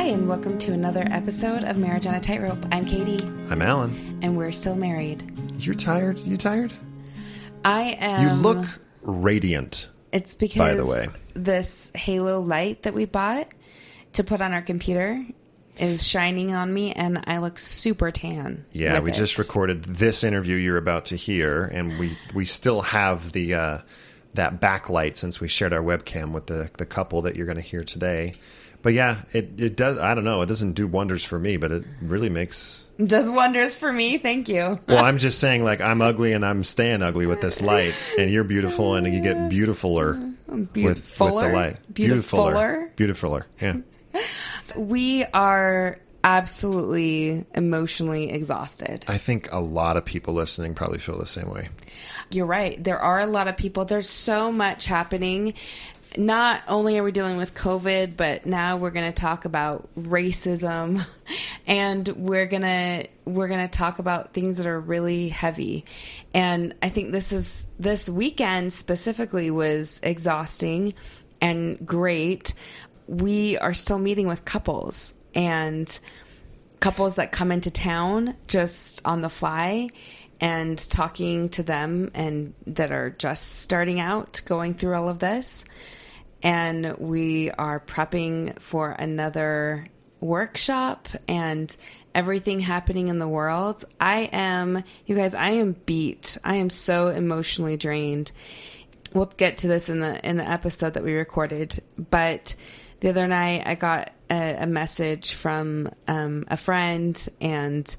Hi, and welcome to another episode of Marriage on a Tightrope. I'm Katie. I'm Alan. And we're still married. You're tired? You tired? I am. You look radiant. It's because, by the way, this halo light that we bought to put on our computer is shining on me, and I look super tan. Yeah, we just recorded this interview you're about to hear, and we still have the that backlight since we shared our webcam with the couple that you're going to hear today. But yeah, it does. I don't know. It doesn't do wonders for me, but it really does wonders for me. Thank you. Well, I'm just saying, like, I'm ugly and I'm staying ugly with this light, and you're beautiful and you get beautifuler with the light. Beautifuler. Yeah. We are absolutely emotionally exhausted. I think a lot of people listening probably feel the same way. You're right. There are a lot of people. There's so much happening. Not only are we dealing with COVID, but now we're going to talk about racism, and we're going to talk about things that are really heavy. And I think this weekend specifically was exhausting and great. We are still meeting with couples that come into town just on the fly, and talking to them, and that are just starting out going through all of this. And we are prepping for another workshop and everything happening in the world. I am beat. I am so emotionally drained. We'll get to this in the episode that we recorded. But the other night I got a message from a friend, and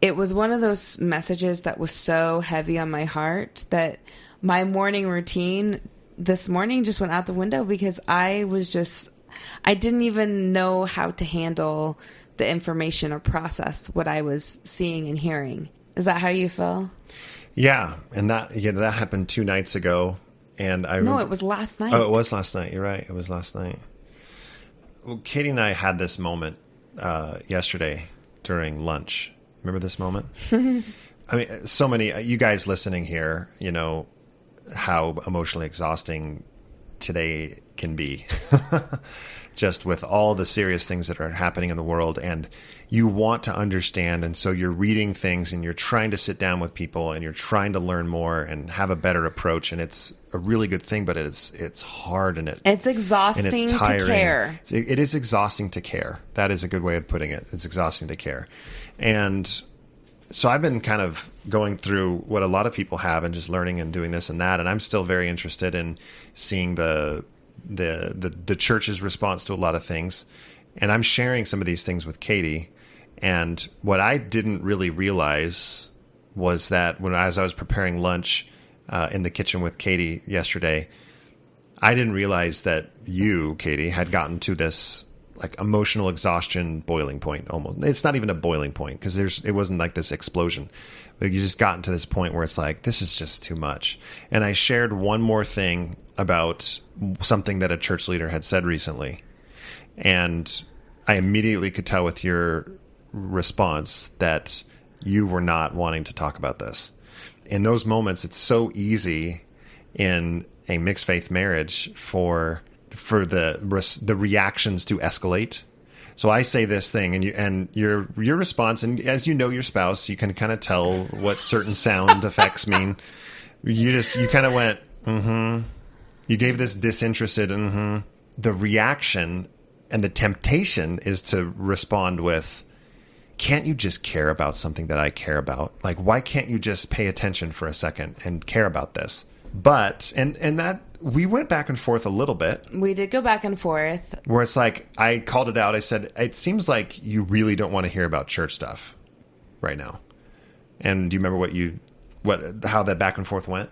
it was one of those messages that was so heavy on my heart that my morning routine this morning just went out the window, because I didn't even know how to handle the information or process what I was seeing and hearing. Is that how you feel? Yeah. And that happened 2 nights ago. And No, it was last night. Oh, it was last night. You're right. It was last night. Well, Katie and I had this moment yesterday during lunch. Remember this moment? I mean, so many, you guys listening here, you know how emotionally exhausting today can be. Just with all the serious things that are happening in the world, and you want to understand, and so you're reading things, and you're trying to sit down with people, and you're trying to learn more and have a better approach, and it's a really good thing, but it's hard, and it's exhausting, and it's tiring. To care. It is exhausting to care. That is a good way of putting it. It's exhausting to care. And so I've been kind of going through what a lot of people have, and just learning and doing this and that. And I'm still very interested in seeing the church's response to a lot of things. And I'm sharing some of these things with Katie. And what I didn't really realize was that as I was preparing lunch in the kitchen with Katie yesterday, I didn't realize that you, Katie, had gotten to this like emotional exhaustion boiling point. Almost, it's not even a boiling point, because it wasn't like this explosion. But you just gotten to this point where it's like, this is just too much. And I shared one more thing about something that a church leader had said recently, and I immediately could tell with your response that you were not wanting to talk about this. In those moments, it's so easy in a mixed faith marriage for the reactions to escalate. So I say this thing, and your response, and as you know your spouse, you can kind of tell what certain sound effects mean. You kind of went, mm-hmm. You gave this disinterested, mm-hmm. The reaction and the temptation is to respond with, can't you just care about something that I care about? Like, why can't you just pay attention for a second and care about this? But, and that, we went back and forth a little bit. We did go back and forth. Where it's like, I called it out. I said, it seems like you really don't want to hear about church stuff right now. And do you remember how that back and forth went?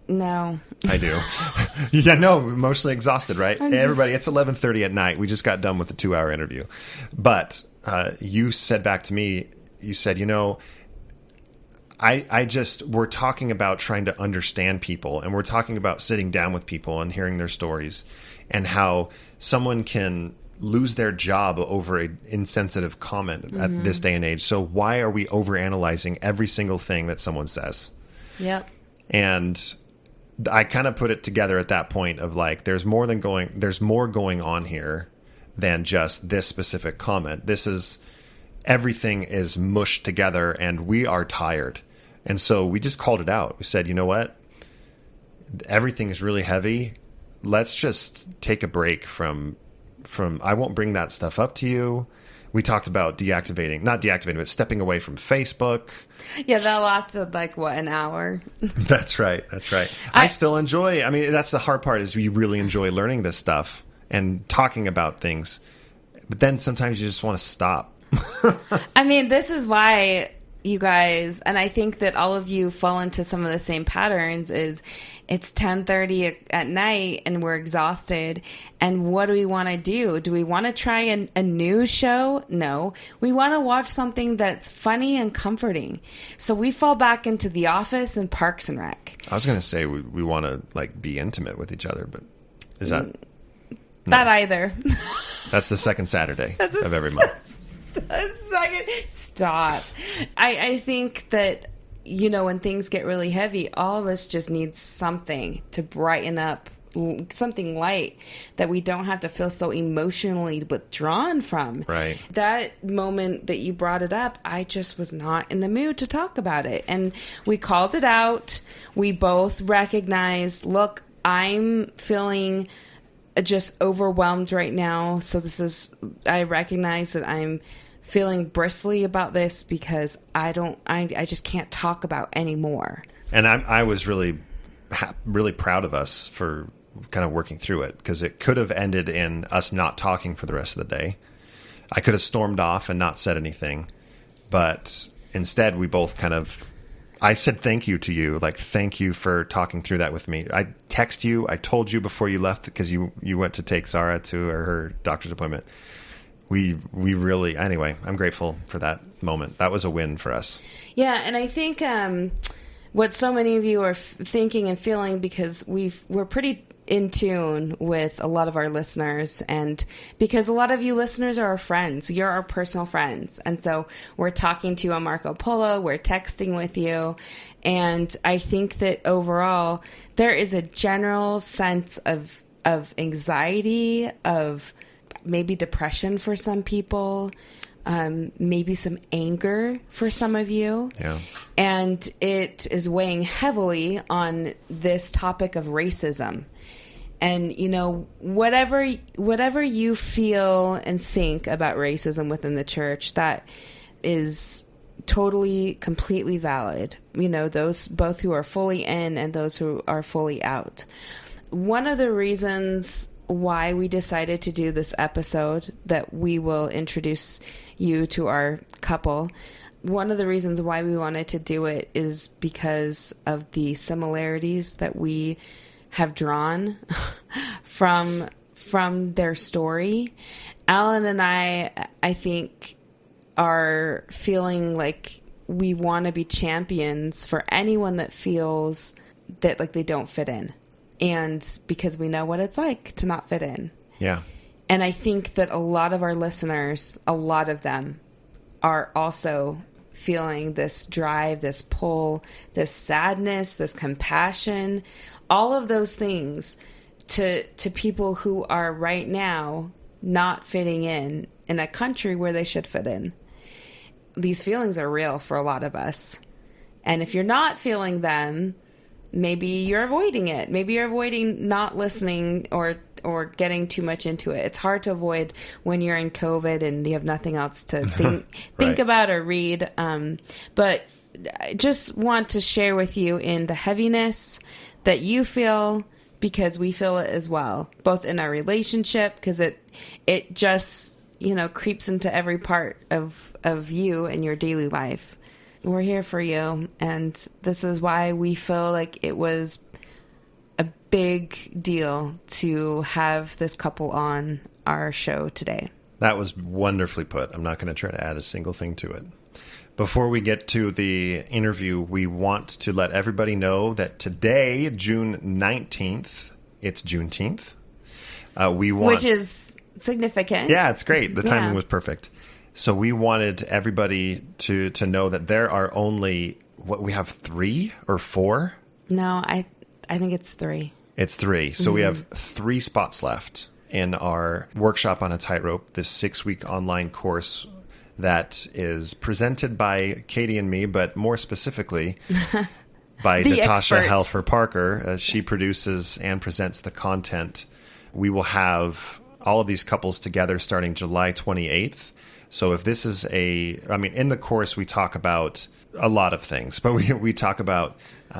No. I do. Yeah, no, emotionally exhausted, right? Everybody, it's 11:30 at night. We just got done with the 2-hour interview. But you said back to me, you said, we're talking about trying to understand people, and we're talking about sitting down with people and hearing their stories, and how someone can lose their job over an insensitive comment at this day and age. So why are we overanalyzing every single thing that someone says? Yep. And I kind of put it together at that point of like, there's more going on here than just this specific comment. This is, everything is mushed together and we are tired. And so we just called it out. We said, you know what? Everything is really heavy. Let's just take a break from I won't bring that stuff up to you. We talked about not deactivating, but stepping away from Facebook. Yeah, that lasted an hour. That's right. I still enjoy, that's the hard part, is you really enjoy learning this stuff and talking about things. But then sometimes you just want to stop. This is why you guys, and I think that all of you fall into some of the same patterns, is it's 10:30 at night and we're exhausted. And what do we want to do? Do we want to try a new show? No. We want to watch something that's funny and comforting. So we fall back into The Office and Parks and Rec. I was going to say we want to be intimate with each other, but is that... That either. That's the second Saturday of every month. Stop. I think that, when things get really heavy, all of us just need something to brighten up, something light that we don't have to feel so emotionally withdrawn from. Right. That moment that you brought it up, I just was not in the mood to talk about it. And we called it out. We both recognized, look, I'm feeling just overwhelmed right now. So I recognize that I'm feeling bristly about this because I just can't talk about anymore. And I was really, really proud of us for kind of working through it, because it could have ended in us not talking for the rest of the day. I could have stormed off and not said anything, but instead we both I said thank you to you, thank you for talking through that with me. I text you, I told you before you left, because you went to take Zara to her doctor's appointment. We really, anyway, I'm grateful for that moment. That was a win for us. Yeah, and I think what so many of you are thinking and feeling, because we're pretty in tune with a lot of our listeners, and because a lot of you listeners are our friends, you're our personal friends, and so we're talking to you on Marco Polo, we're texting with you, and I think that overall there is a general sense of anxiety, of maybe depression for some people, maybe some anger for some of you. Yeah. And it is weighing heavily on this topic of racism. And, whatever you feel and think about racism within the church, that is totally, completely valid. Those both who are fully in and those who are fully out. One of the reasons why we decided to do this episode, that we will introduce you to our couple, one of the reasons why we wanted to do it is because of the similarities that we have drawn from their story. Alan and I think, are feeling like we want to be champions for anyone that feels that they don't fit in. And because we know what it's like to not fit in. Yeah. And I think that a lot of our listeners, a lot of them, are also feeling this drive, this pull, this sadness, this compassion, all of those things to people who are right now not fitting in a country where they should fit in. These feelings are real for a lot of us. And if you're not feeling them, maybe you're avoiding it. Maybe you're avoiding not listening or getting too much into it. It's hard to avoid when you're in COVID and you have nothing else to think Right. about or read. But I just want to share with you in the heaviness that you feel, because we feel it as well, both in our relationship, because it just, creeps into every part of you and your daily life. We're here for you, and this is why we feel like it was a big deal to have this couple on our show today. That was wonderfully put. I'm not going to try to add a single thing to it. Before we get to the interview, we want to let everybody know that today, June 19th, it's Juneteenth. Which is significant. Yeah, it's great. The timing was perfect. So we wanted everybody to know that there are only, we have 3 or 4? No, I think it's 3. It's 3. So we have 3 spots left. in our workshop on a tightrope, this 6-week online course that is presented by Katie and me, but more specifically by Natasha Helfer Parker, as she produces and presents the content. We will have all of these couples together starting July 28th. So if this is in the course, we talk about a lot of things, but we talk about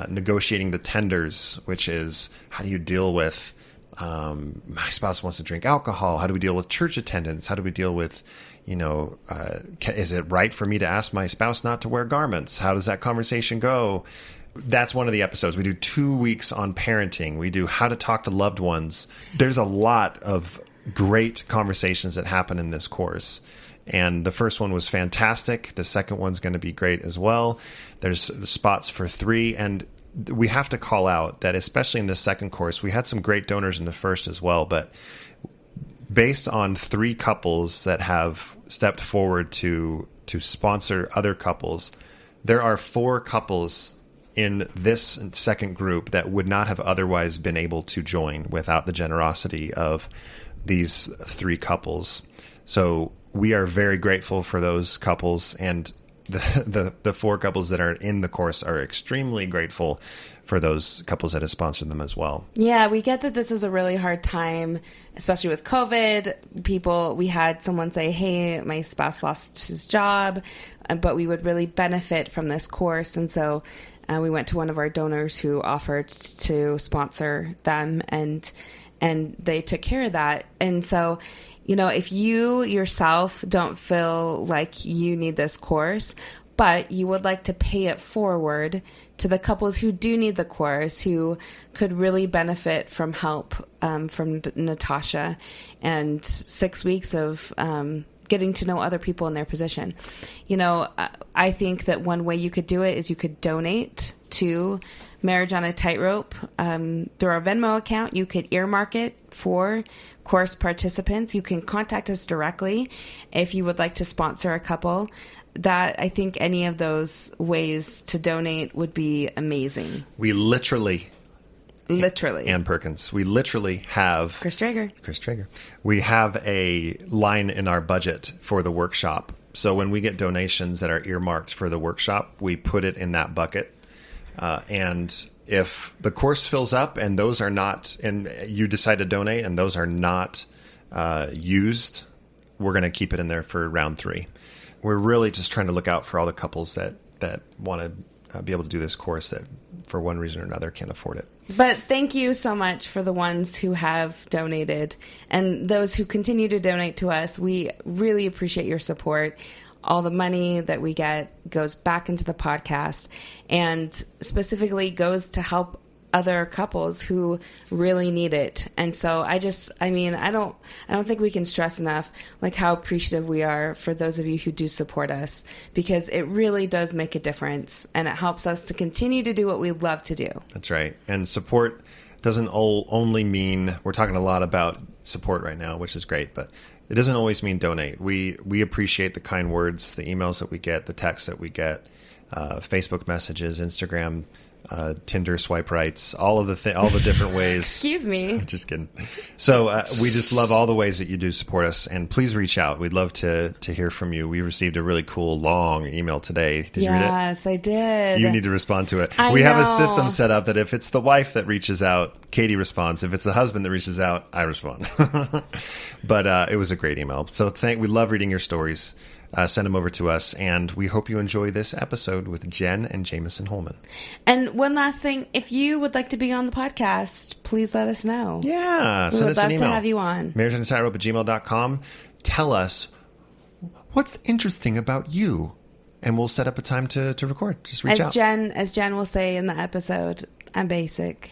negotiating the tenders, which is how do you deal with my spouse wants to drink alcohol? How do we deal with church attendance? How do we deal with, is it right for me to ask my spouse not to wear garments? How does that conversation go? That's one of the episodes. We do 2 weeks on parenting. We do how to talk to loved ones. There's a lot of great conversations that happen in this course. And the first one was fantastic. The second one's going to be great as well. There's spots for 3. And we have to call out that, especially in the second course, we had some great donors in the first as well. But based on 3 couples that have stepped forward to sponsor other couples, there are 4 couples in this second group that would not have otherwise been able to join without the generosity of these 3 couples. So we are very grateful for those couples, and the 4 couples that are in the course are extremely grateful for those couples that have sponsored them as well. Yeah, we get that this is a really hard time, especially with COVID. We had someone say, hey, my spouse lost his job, but we would really benefit from this course. And so we went to one of our donors who offered to sponsor them, and they took care of that. And so, if you yourself don't feel like you need this course, but you would like to pay it forward to the couples who do need the course, who could really benefit from help from Natasha and 6 weeks of getting to know other people in their position. I think that one way you could do it is you could donate to Marriage on a Tightrope through our Venmo account. You could earmark it for course participants. You can contact us directly if you would like to sponsor a couple. I think any of those ways to donate would be amazing. We literally, Ann Perkins, we literally have Chris Traeger. We have a line in our budget for the workshop. So when we get donations that are earmarked for the workshop, we put it in that bucket. And if the course fills up and those are not, and you decide to donate and those are not used, we're going to keep it in there for round 3. We're really just trying to look out for all the couples that want to be able to do this course that for one reason or another can't afford it. But thank you so much for the ones who have donated and those who continue to donate to us. We really appreciate your support. All the money that we get goes back into the podcast and specifically goes to help other couples who really need it. And so I don't think we can stress enough like how appreciative we are for those of you who do support us, because it really does make a difference and it helps us to continue to do what we love to do. That's right. And support doesn't only mean, we're talking a lot about support right now, which is great, but it doesn't always mean donate. We appreciate the kind words, the emails that we get, the texts that we get, Facebook messages, Instagram, Tinder swipe rights, all the different ways. Excuse me. Just kidding. So we just love all the ways that you do support us, and please reach out. We'd love to hear from you. We received a really cool long email today. Did you read it? Yes, I did. You need to respond to it. I have know. a system set up that if it's the wife that reaches out, Katie responds. If it's the husband that reaches out, I respond. But it was a great email. So we love reading your stories. Send them over to us, and we hope you enjoy this episode with Jen and Jameson Holman. And one last thing, if you would like to be on the podcast, please let us know. Yeah, we send would us love an email. to have you on. marriageonatightrope@gmail.com. Tell us what's interesting about you, and we'll set up a time to record. Just reach out. As Jen will say in the episode, I'm basic.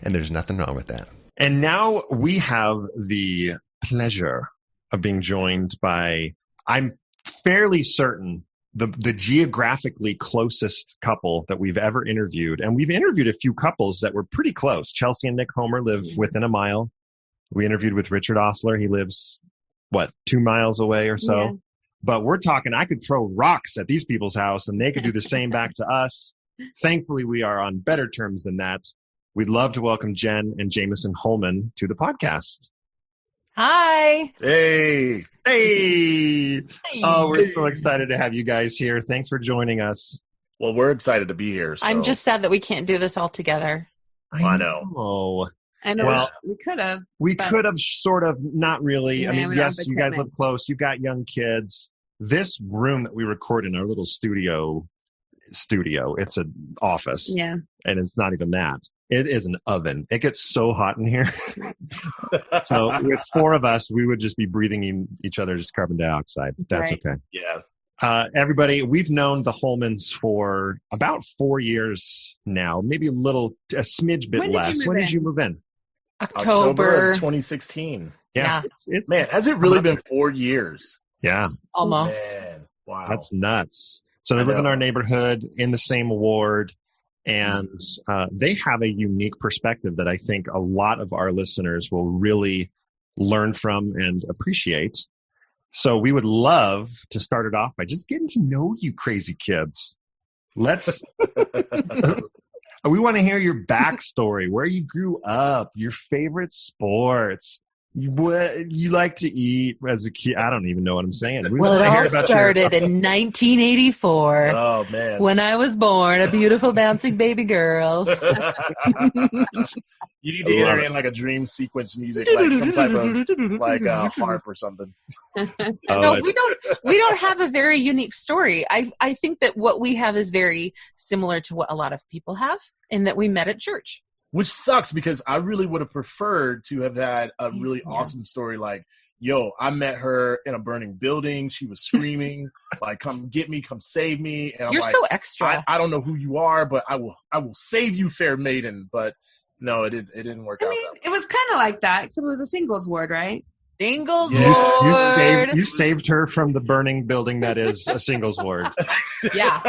And there's nothing wrong with that. And now we have the pleasure of being joined by, I'm fairly certain, the geographically closest couple that we've ever interviewed. And we've interviewed a few couples that were pretty close. Chelsea and Nick Homer live within a mile. We interviewed with Richard Osler. He lives, 2 miles away or so? Yeah. But we're talking, I could throw rocks at these people's house and they could do the same back to us. Thankfully, we are on better terms than that. We'd love to welcome Jen and Jameson Holman to the podcast. Hi. Hey. Hey! Oh, we're so excited to have you guys here. Thanks for joining us. Well, we're excited to be here. So. I'm just sad that we can't do this all together. I know. I know. Well, we could have. We could have sort of, not really. Yeah, I mean, we don't yes, have you guys equipment. live close. You've got young kids. This room that we record in, our little studio, it's an office. Yeah. And it's not even that. It is an oven. It gets so hot in here. So with four of us, we would just be breathing in each other's carbon dioxide. That's right. okay. Yeah. Everybody, we've known the Holmans for about 4 years now, maybe a smidge bit When did you less. move When did in? you move in? October of 2016. Yes. Yeah. Man, has it really been 4 years? Yeah, Almost. Man, wow. that's nuts. So they I live in know. our neighborhood in the same ward, and they have a unique perspective that I think a lot of our listeners will really learn from and appreciate. So we would love to start it off by just getting to know you crazy kids. Let's we want to hear your backstory, where you grew up, your favorite sports, what you like to eat as a kid. I don't even know what I'm saying. Well, it all started in 1984 Oh, man. when I was born, a beautiful bouncing baby girl. You need to enter in like a dream sequence music, like some type of like harp or something. No, we don't have a very unique story. I think that what we have is very similar to what a lot of people have, in that we met at church. Which sucks because I really would have preferred to have had a really awesome story like, yo, I met her in a burning building. She was screaming, like, come get me, come save me. And I'm You're like, so extra. I don't know who you are, but I will save you, fair maiden. But no, it didn't work out that way. It was kind of like that, except it was a singles ward, right? Singles Yeah. ward. You saved her from the burning building that is a singles ward. Yeah.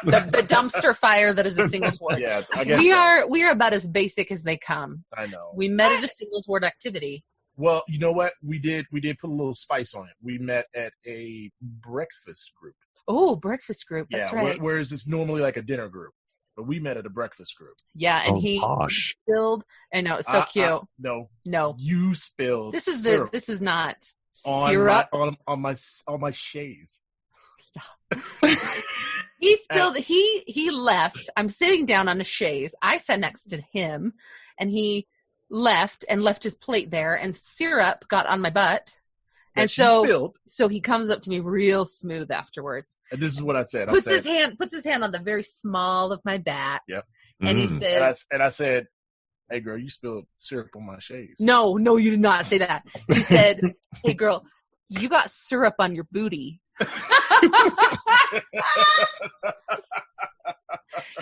The dumpster fire that is a singles ward. Yeah, I guess We so. are about as basic as they come. I know. We met at a singles ward activity. Well, you know what? We did put a little spice on it. We met at a breakfast group. Oh, breakfast group. That's right. Whereas it's normally like a dinner group. But we met at a breakfast group. Yeah, and he Posh. spilled. I know, it's so cute. No. You spilled This is syrup this is not on syrup. on my chaise. Stop. He spilled. He left. I'm sitting down on a chaise. I sat next to him, and he left his plate there, and syrup got on my butt. And so he comes up to me real smooth afterwards. And this is what I said. Puts his hand on the very small of my back. Yep. And he says, and I said, "Hey girl, you spilled syrup on my chaise." No, you did not say that. He said, "Hey girl, you got syrup on your booty."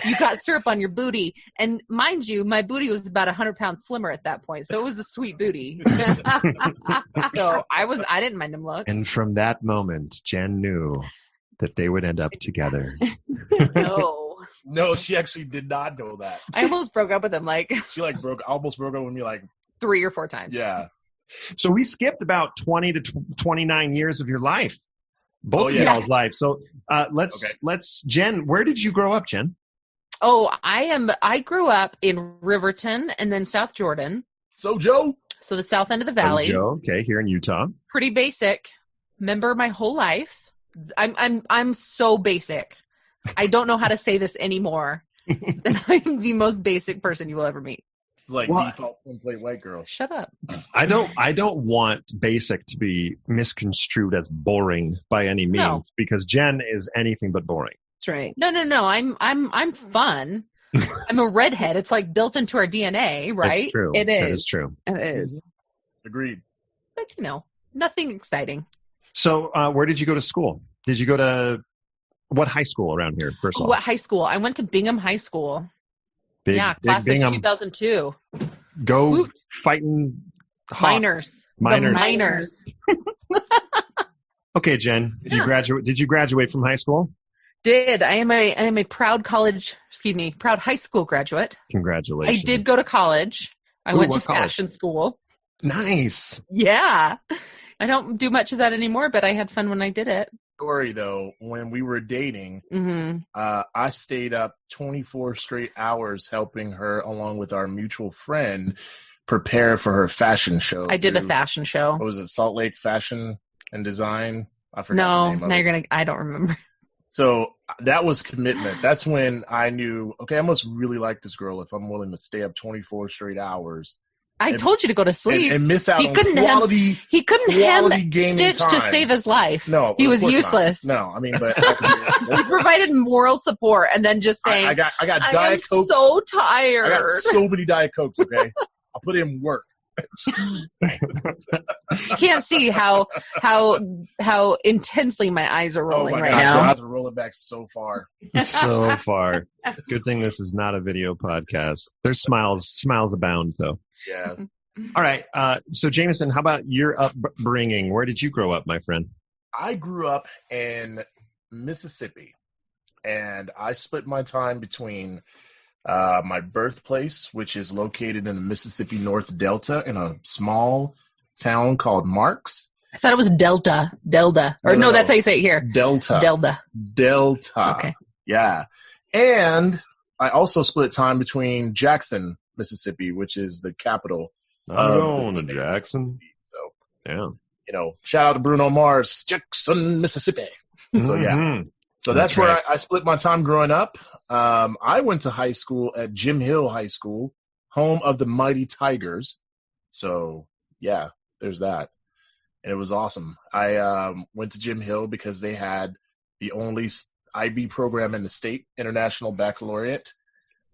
You got syrup on your booty. And mind you, my booty was about 100 pounds slimmer at that point. So it was a sweet booty. So I didn't mind him look. And from that moment, Jen knew that they would end up together. No, she actually did not know that. I almost broke up with him she almost broke up with me 3 or 4 times. Yeah. So we skipped about 20 to 29 years of your life. Both of y'all's life. So let's Jen, where did you grow up, Jen? Oh, I grew up in Riverton and then South Jordan. So the south end of the valley. Okay, here in Utah. Pretty basic. Remember my whole life. I'm so basic. I don't know how to say this anymore. And I'm the most basic person you will ever meet. It's like default twin-plate white girl. Shut up. I don't want basic to be misconstrued as boring by any means, because Jen is anything but boring. That's right. No. I'm fun. I'm a redhead. It's like built into our DNA, right? That's true. It is. That is true. It is. Agreed. But nothing exciting. So where did you go to school? Did you go to what high school around here, first of all? What high school? I went to Bingham High School. Big class Bingham. of 2002. Go Whoop. fighting Hawks. Miners. Miners. The miners. Okay, Jen. Did you graduate from high school? Did. I am a proud proud high school graduate. Congratulations. I did go to college. I went to what college? fashion school. Nice. Yeah. I don't do much of that anymore, but I had fun when I did it. Story though, when we were dating, I stayed up 24 straight hours helping her along with our mutual friend prepare for her fashion show. I did a fashion show. What was it? Salt Lake Fashion and Design? I forgot No, the name of now it. you're going to, I don't remember. So that was commitment. That's when I knew, okay, I must really like this girl if I'm willing to stay up 24 straight hours. I told you to go to sleep. And miss out He on couldn't quality. He couldn't hand gaming Stitch to time. save his life. No, he of was course useless. not. No, I mean, but He provided moral support and then just saying, I got I am Diet Cokes. so tired. I got so many Diet Cokes. Okay, I'll put in work. You can't see how intensely my eyes are rolling right gosh, now. I have to roll it back so far. So far. Good thing this is not a video podcast. There's smiles abound, though. Yeah. All right. So, Jameson, how about your upbringing? Where did you grow up, my friend? I grew up in Mississippi, and I split my time between my birthplace, which is located in the Mississippi North Delta in a small town called Marks. I thought it was Delta. Or no, that's how you say it here. Delta. Okay. Yeah. And I also split time between Jackson, Mississippi, which is the capital. I'm going to Jackson. So, yeah. Shout out to Bruno Mars, Jackson, Mississippi. So, yeah. So that's where I split my time growing up. I went to high school at Jim Hill High School, home of the Mighty Tigers. So, yeah, there's that. And it was awesome. I went to Jim Hill because they had the only IB program in the state, International Baccalaureate,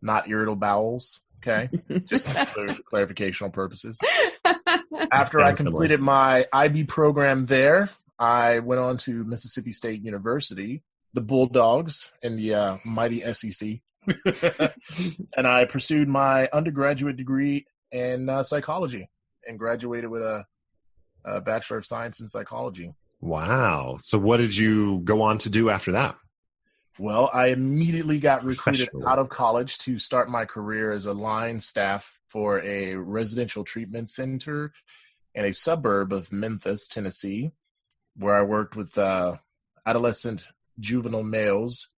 not irritable bowels. Okay, just for clarificational purposes. After I completed my IB program there, I went on to Mississippi State University, the Bulldogs in the mighty SEC, and I pursued my undergraduate degree in psychology and graduated with a Bachelor of Science in Psychology. Wow. So what did you go on to do after that? Well, I immediately got recruited out of college to start my career as a line staff for a residential treatment center in a suburb of Memphis, Tennessee, where I worked with adolescent juvenile males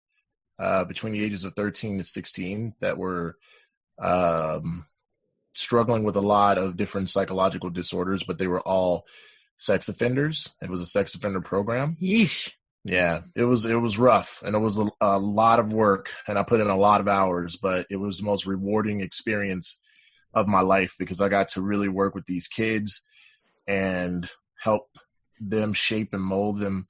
between the ages of 13 to 16 that were struggling with a lot of different psychological disorders, but they were all sex offenders. It was a sex offender program. Yeesh. Yeah, it was rough, and it was a lot of work, and I put in a lot of hours, but it was the most rewarding experience of my life because I got to really work with these kids and help them shape and mold them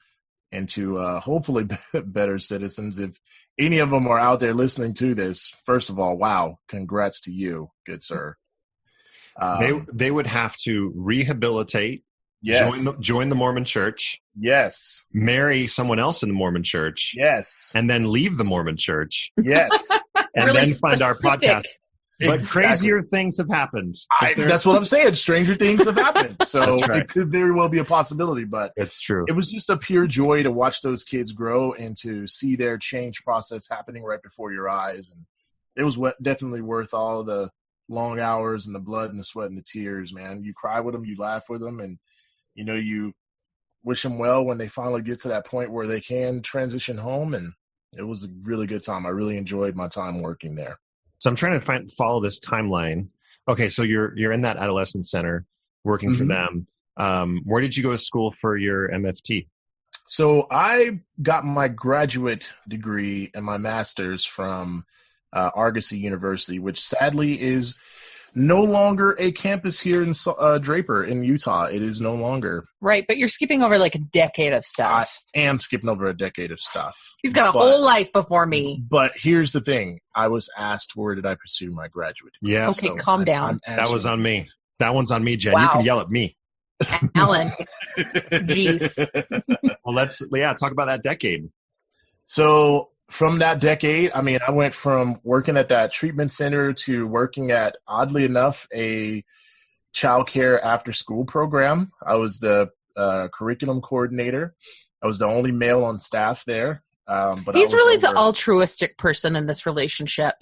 into hopefully better citizens. If any of them are out there listening to this, first of all, wow, congrats to you, good sir. They would have to rehabilitate. Yes. Join the Mormon Church. Yes. Marry someone else in the Mormon Church. Yes. And then leave the Mormon Church. Yes. And Really then find our specific. podcast. But Exactly. crazier things have happened. That's what I'm saying. Stranger things have happened. So That's right. It could very well be a possibility, but It's true. it was just a pure joy to watch those kids grow and to see their change process happening right before your eyes. And it was definitely worth all the long hours and the blood and the sweat and the tears, man. You cry with them, you laugh with them, and you wish them well when they finally get to that point where they can transition home. And it was a really good time. I really enjoyed my time working there. So I'm trying to follow this timeline. Okay, so you're in that adolescent center working for them. Where did you go to school for your MFT? So I got my graduate degree and my master's from Argosy University, which sadly is no longer a campus here in Draper in Utah. It is no longer. Right, but you're skipping over like a decade of stuff. I am skipping over a decade of stuff. He's got a whole life before me. But here's the thing. I was asked, where did I pursue my graduate degree? Yeah. Okay, calm down. That was on me. That one's on me, Jen. Wow. You can yell at me. Alan. Jeez. Well, talk about that decade. So from that decade, I mean, I went from working at that treatment center to working at, oddly enough, a child care after school program. I was the curriculum coordinator. I was the only male on staff there. But He's really the altruistic person in this relationship.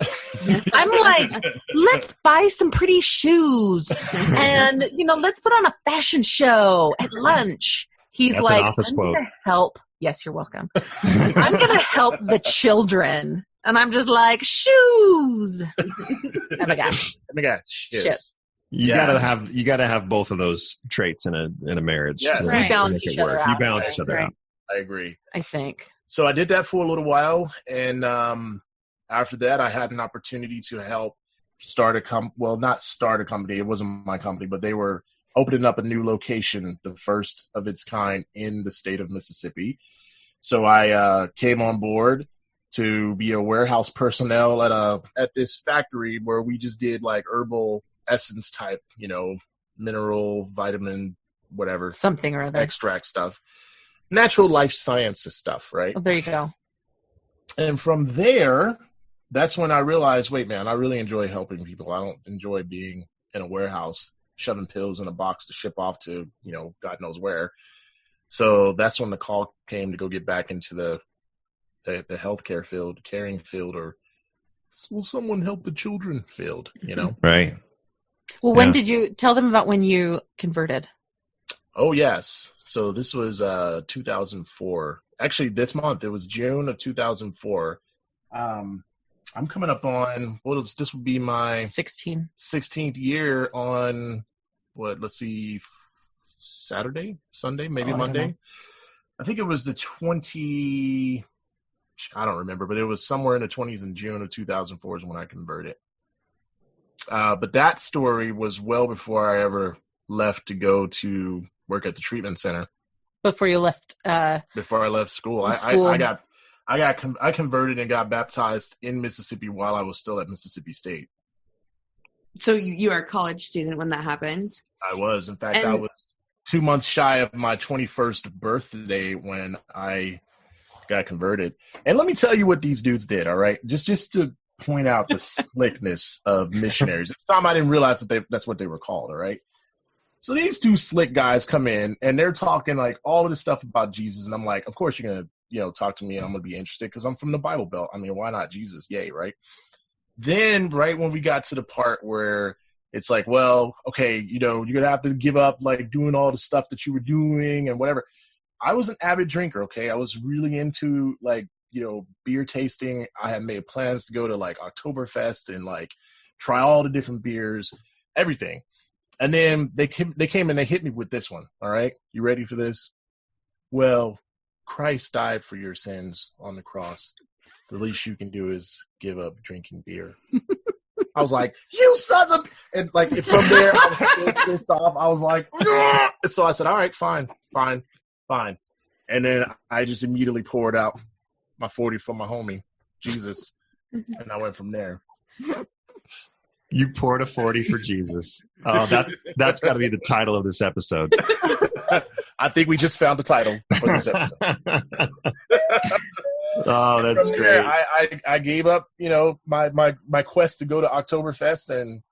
I'm like, let's buy some pretty shoes and, let's put on a fashion show at lunch. He's That's like, an office I'm quote. going to help. Yes, you're welcome. I'm going to help the children. And I'm just like, shoes. Oh my gosh. Oh my gosh. Shit. You gotta have both of those traits in a marriage. Yes. We balance each other out. You balance each other out. I agree. I think. So I did that for a little while, and after that, I had an opportunity to help start not start a company. It wasn't my company, but they were opening up a new location, the first of its kind in the state of Mississippi. So I came on board to be a warehouse personnel at this factory where we just did like herbal essence type, mineral, vitamin, whatever. Something or other. Extract stuff. Natural life sciences stuff, right? Oh, there you go. And from there, that's when I realized, wait, man, I really enjoy helping people. I don't enjoy being in a warehouse, shoving pills in a box to ship off to, God knows where. So that's when the call came to go get back into the healthcare field, caring field, or will someone help the children field, Right. Well, when did you tell them about when you converted? Oh, yes. So this was 2004. Actually, this month, it was June of 2004. I'm coming up on, this would be my 16th year on, let's see, Sunday, maybe Monday. I think it was I don't remember, but it was somewhere in the 20s in June of 2004 is when I converted. But that story was well before I ever left to go to work at the treatment center. Before you left? Before I left school. I converted and got baptized in Mississippi while I was still at Mississippi State. So you were a college student when that happened? I was. In fact, I was 2 months shy of my 21st birthday when I got converted. And let me tell you what these dudes did, all right? Just to point out the slickness of missionaries. At the time, I didn't realize that's what they were called, all right? So these two slick guys come in, and they're talking like all of this stuff about Jesus. And I'm like, of course you're going to talk to me, and I'm going to be interested because I'm from the Bible Belt. I mean, why not Jesus? Yay, right? Then right when we got to the part where it's like, well, okay, you're going to have to give up like doing all the stuff that you were doing and whatever. I was an avid drinker, okay? I was really into like, beer tasting. I had made plans to go to like Oktoberfest and like try all the different beers, everything. And then they came and they hit me with this one. All right. You ready for this? Well, Christ died for your sins on the cross. The least you can do is give up drinking beer. I was like, you sons of, and like from there, I was so pissed off. I was like, "Ugh!" So I said, all right, fine. And then I just immediately poured out my 40 for my homie, Jesus. And I went from there. You poured a 40 for Jesus. Oh, that's got to be the title of this episode. I think we just found the title for this episode. Oh, that's great. I gave up, my quest to go to Oktoberfest, and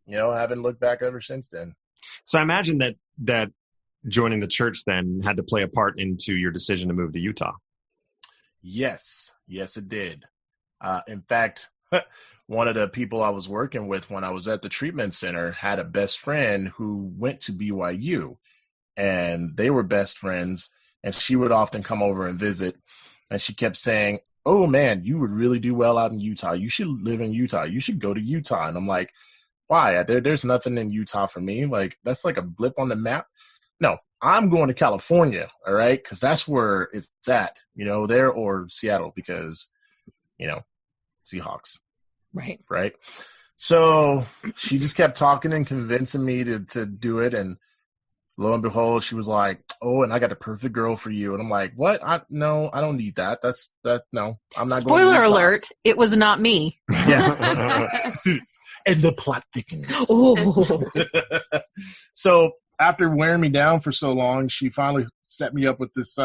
haven't looked back ever since then. So I imagine that joining the church then had to play a part into your decision to move to Utah. Yes, it did. In fact, one of the people I was working with when I was at the treatment center had a best friend who went to BYU, and they were best friends, and she would often come over and visit, and she kept saying, oh man, you would really do well out in Utah. You should live in Utah. You should go to Utah. And I'm like, why? There's nothing in Utah for me. Like, that's like a blip on the map. No, I'm going to California, all right? Because that's where it's at, there, or Seattle, because, Seahawks. Right. So she just kept talking and convincing me to do it. And lo and behold, she was like, oh, and I got the perfect girl for you. And I'm like, what? No, I don't need that. No, I'm not going to Spoiler alert, it was not me. Yeah. And the plot thickens. Oh. So after wearing me down for so long, she finally set me up with this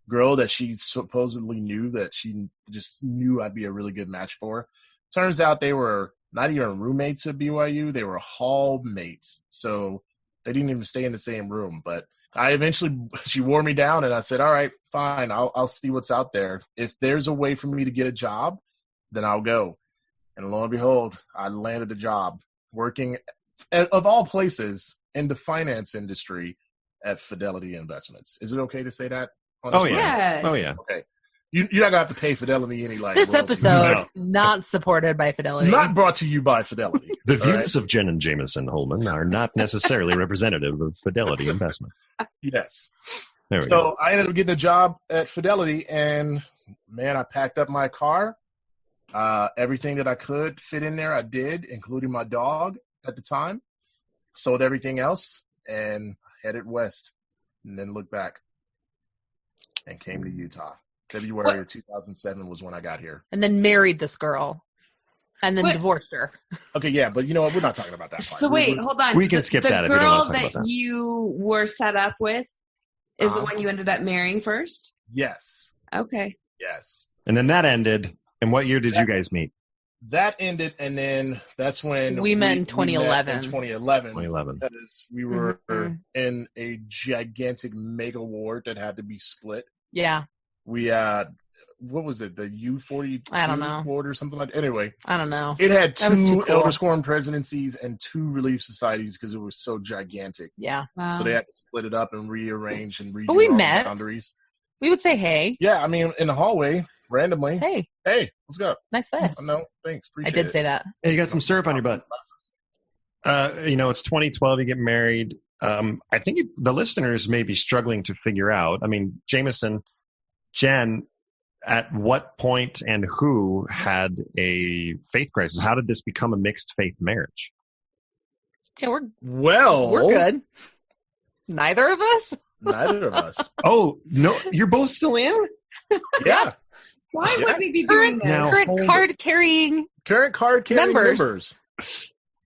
girl that she supposedly knew, that she just knew I'd be a really good match for. Turns out they were not even roommates at BYU. They were hall mates. So they didn't even stay in the same room. But she wore me down, and I said, all right, fine. I'll see what's out there. If there's a way for me to get a job, then I'll go. And lo and behold, I landed a job working, of all places, in the finance industry at Fidelity Investments. Is it okay to say that? Oh, yeah. Okay. You're not gonna have to pay Fidelity any like This royalties. episode not supported by Fidelity. Not brought to you by Fidelity. The views of Jen and Jameson Holman are not necessarily representative of Fidelity Investments. Yes. There we go. So I ended up getting a job at Fidelity, and man, I packed up my car. Everything that I could fit in there, I did, including my dog at the time. Sold everything else and headed west, and then looked back and came to Utah. February of 2007 was when I got here. And then married this girl. And then divorced her. Okay, yeah, but you know what? We're not talking about that part. So wait, hold on. We can skip that if The we don't girl want to talk about that that. you were set up with is the one you ended up marrying first? Yes. Okay. Yes. And then that ended. And what year did you guys meet? That ended, and then that's when We met in 2011. 2011. That is, we were in a gigantic mega ward that had to be split. Yeah. We what was it? The U42 I don't know. ward or something like that. Anyway, I don't know. it had That was too two cool. Elders Quorum presidencies and 2 relief societies because it was so gigantic. Yeah. Wow. So they had to split it up and rearrange and redo But we all the met. boundaries. We would say, hey. Yeah, I mean, in the hallway, randomly. Hey, Hey, let's go. nice vest. No, thanks. I Appreciate did it. say that. Hey, you got some syrup on your butt. It's 2012. You get married. I think the listeners may be struggling to figure out. I mean, Jameson, Jen, at what point and who had a faith crisis? How did this become a mixed faith marriage? Yeah, Well, we're good. Neither of us? Neither of us. Oh, no, you're both still in? Yeah. Why Yeah. would we be doing this? Now, Current hold card carrying. Current card carrying Members. members.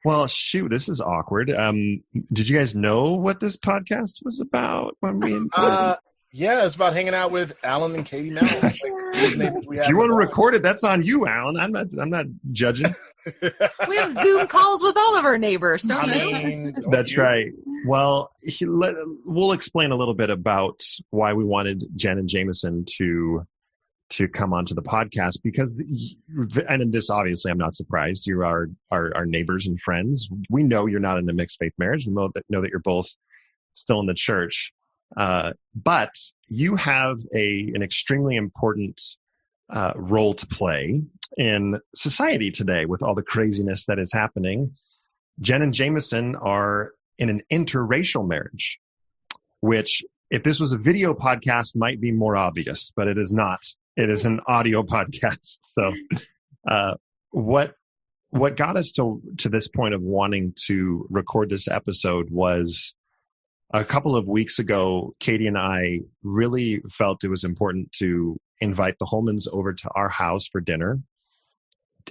Well, shoot, this is awkward. Did you guys know what this podcast was about when we Yeah, it's about hanging out with Alan and Katie Mel. Like, those neighbors we If have you want to in the record it, that's on you, Alan. I'm not judging. We have Zoom calls with all of our neighbors, don't I you? mean, don't That's you? right. Well, we'll explain a little bit about why we wanted Jen and Jameson to come onto the podcast because, and in this obviously I'm not surprised. You are our neighbors and friends. We know you're not in a mixed faith marriage. We know that you're both still in the church, but you have an extremely important role to play in society today with all the craziness that is happening. Jen and Jameson are in an interracial marriage, which if this was a video podcast might be more obvious, but it is not. It is an audio podcast. So what got us to this point of wanting to record this episode was a couple of weeks ago, Katie and I really felt it was important to invite the Holmans over to our house for dinner.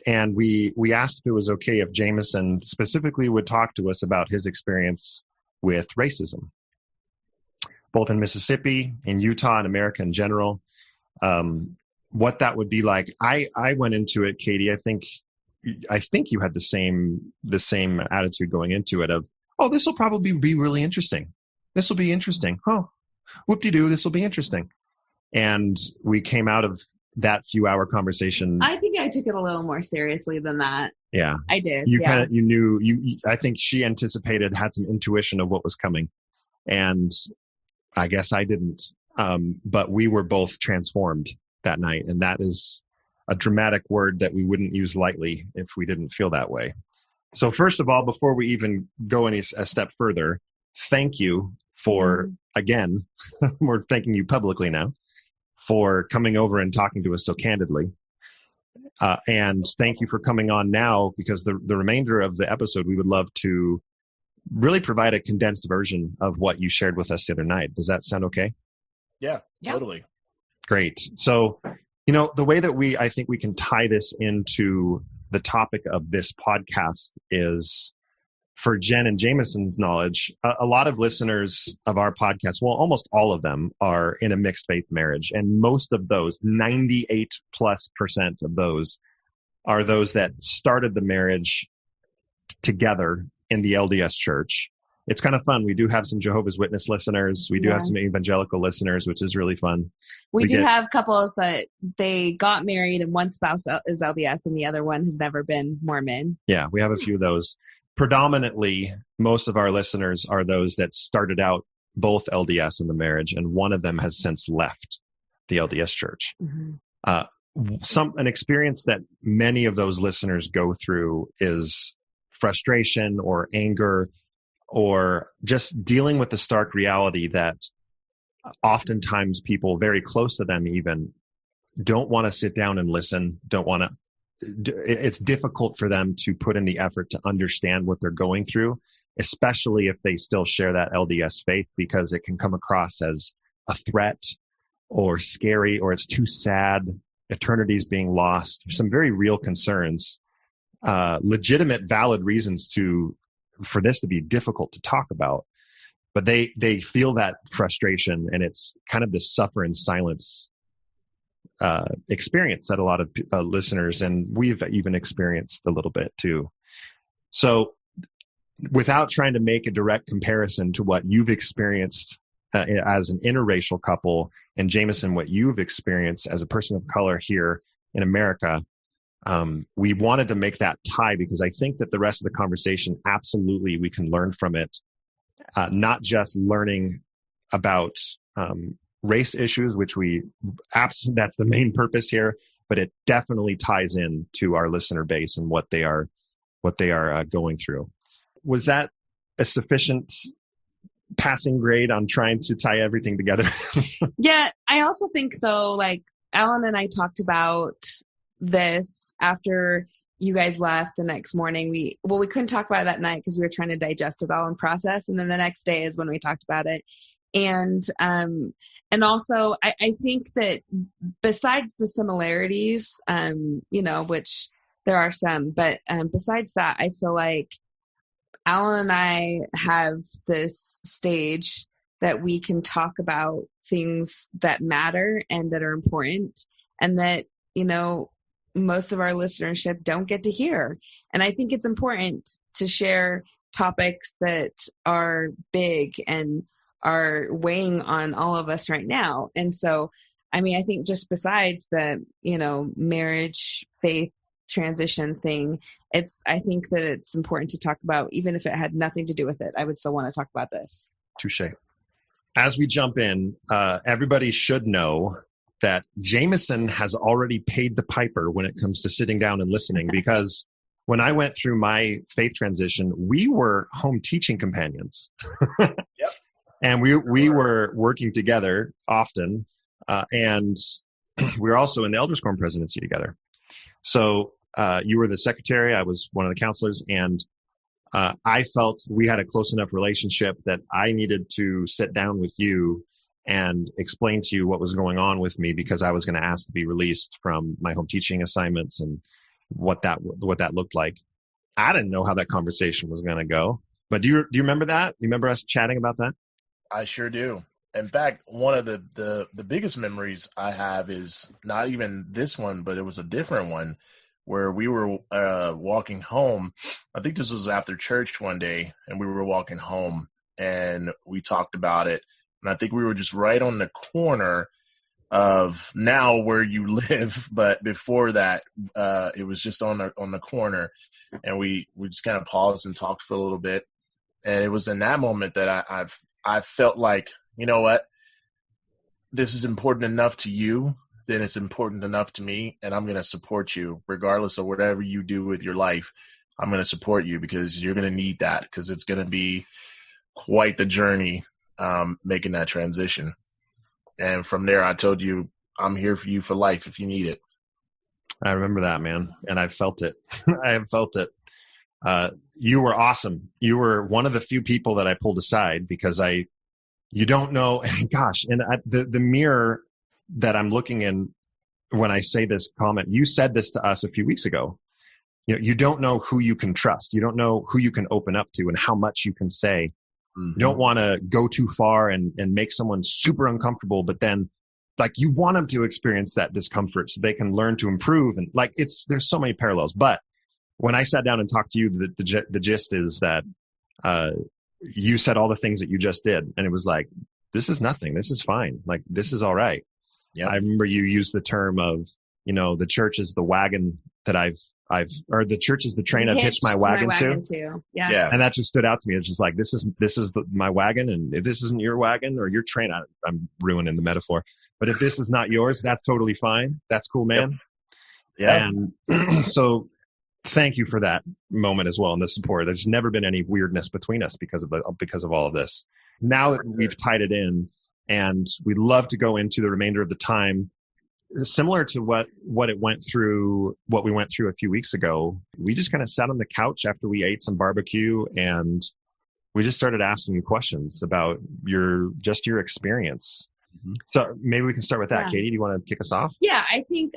And we asked if it was okay if Jameson specifically would talk to us about his experience with racism, both in Mississippi, in Utah, and America in general. What that would be like. I went into it, Katie. I think you had the same attitude going into it of, oh, this will probably be really interesting. This will be interesting. Oh, whoop-de-doo, this will be interesting. And we came out of that few-hour conversation. I think I took it a little more seriously than that. Yeah, I did. you knew. I think she anticipated, had some intuition of what was coming, and I guess I didn't. But we were both transformed that night, and that is a dramatic word that we wouldn't use lightly if we didn't feel that way. So first of all, before we even go a step further, thank you for, again, we're thanking you publicly now, for coming over and talking to us so candidly. And thank you for coming on now, because the remainder of the episode, we would love to really provide a condensed version of what you shared with us the other night. Does that sound okay? Yeah, totally. Great. So, the way that I think we can tie this into the topic of this podcast is, for Jen and Jameson's knowledge, a lot of listeners of our podcast, well, almost all of them are in a mixed faith marriage. And most of those, 98+% of those, are those that started the marriage together in the LDS church. It's kind of fun. We do have some Jehovah's Witness listeners. We do have some evangelical listeners, which is really fun. We do have couples that they got married and one spouse is LDS and the other one has never been Mormon. Yeah, we have a few of those. Predominantly, most of our listeners are those that started out both LDS in the marriage, and one of them has since left the LDS church. Mm-hmm. An experience that many of those listeners go through is frustration or anger, or just dealing with the stark reality that oftentimes people very close to them even don't want to sit down and listen, it's difficult for them to put in the effort to understand what they're going through, especially if they still share that LDS faith, because it can come across as a threat or scary, or it's too sad, eternity's being lost. There's some very real concerns, legitimate, valid reasons for this to be difficult to talk about. But they feel that frustration, and it's kind of this suffer in silence experience that a lot of listeners, and we've even experienced a little bit too. So without trying to make a direct comparison to what you've experienced as an interracial couple, and Jameson, what you've experienced as a person of color here in America, we wanted to make that tie, because I think that the rest of the conversation, absolutely, we can learn from it. Not just learning about race issues, which that's the main purpose here, but it definitely ties in to our listener base and what they are going through. Was that a sufficient passing grade on trying to tie everything together? Yeah, I also think though, like Alan and I talked about this after you guys left the next morning. We couldn't talk about it that night because we were trying to digest it all and process. And then the next day is when we talked about it. And also I think that besides the similarities, which there are some, but besides that, I feel like Alan and I have this stage that we can talk about things that matter and that are important, and that, most of our listenership don't get to hear. And I think it's important to share topics that are big and are weighing on all of us right now. And so, I think just besides the, marriage, faith, transition thing, I think that it's important to talk about, even if it had nothing to do with it. I would still want to talk about this. Touche. As we jump in, everybody should know that Jameson has already paid the piper when it comes to sitting down and listening, because when I went through my faith transition, we were home teaching companions. Yep. And we were working together often, and we were also in the Elders Quorum presidency together. So you were the secretary, I was one of the counselors, and I felt we had a close enough relationship that I needed to sit down with you and explain to you what was going on with me, because I was going to ask to be released from my home teaching assignments and what that looked like. I didn't know how that conversation was going to go, but do you remember that? You remember us chatting about that? I sure do. In fact, one of the biggest memories I have is not even this one, but it was a different one where we were walking home. I think this was after church one day, and we were walking home and we talked about it. And I think we were just right on the corner of now where you live, but before that, it was just on the corner, and we just kind of paused and talked for a little bit. And it was in that moment that I felt like, you know what, this is important enough to you, then it's important enough to me, and I'm going to support you regardless of whatever you do with your life. I'm going to support you because you're going to need that, because it's going to be quite the journey making that transition. And from there, I told you, I'm here for you for life if you need it. I remember that, man. And I felt it. I have felt it. You were awesome. You were one of the few people that I pulled aside, because you don't know, gosh, and the mirror that I'm looking in when I say this comment, you said this to us a few weeks ago. You don't know who you can trust. You don't know who you can open up to and how much you can say. Mm-hmm. You don't want to go too far and make someone super uncomfortable, but then you want them to experience that discomfort so they can learn to improve. And there's so many parallels. But when I sat down and talked to you, the gist is that you said all the things that you just did. And it was like, this is nothing. This is fine. This is all right. Yeah. I remember you used the term of the church is the wagon that or the church is the train I've hitched my wagon to. Yeah. And that just stood out to me. It's just like, this is my wagon. And if this isn't your wagon or your train, I'm ruining the metaphor, but if this is not yours, that's totally fine. That's cool, man. Yeah. And so thank you for that moment as well. And the support. There's never been any weirdness between us because of all of this. Now that we've tied it in, and we'd love to go into the remainder of the time similar to what we went through a few weeks ago. We just kind of sat on the couch after we ate some barbecue, and we just started asking you questions about your experience. Mm-hmm. So maybe we can start with that. Yeah. Katie, do you want to kick us off? Yeah, I think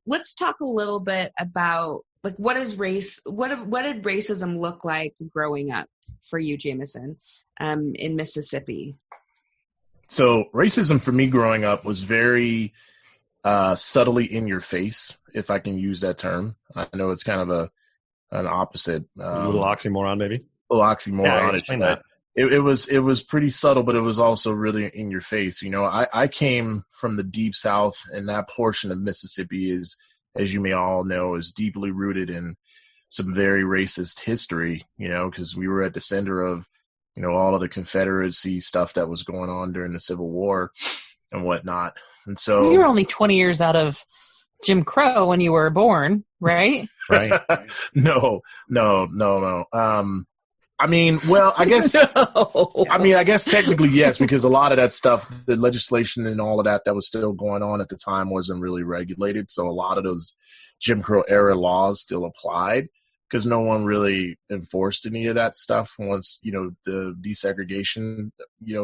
let's talk a little bit about like what did racism look like growing up for you, Jameson, in Mississippi? So racism for me growing up was very subtly in your face, if I can use that term. I know it's kind of an opposite. A little oxymoron, maybe? A little oxymoron. Yeah, it was pretty subtle, but it was also really in your face. I came from the deep South, and that portion of Mississippi is, as you may all know, is deeply rooted in some very racist history, because we were at the center of, all of the Confederacy stuff that was going on during the Civil War and whatnot. And so you were only 20 years out of Jim Crow when you were born, right? Right. No. I mean, well, I guess, I guess technically yes, because a lot of that stuff, the legislation and all of that was still going on at the time wasn't really regulated. So a lot of those Jim Crow era laws still applied because no one really enforced any of that stuff once, the desegregation,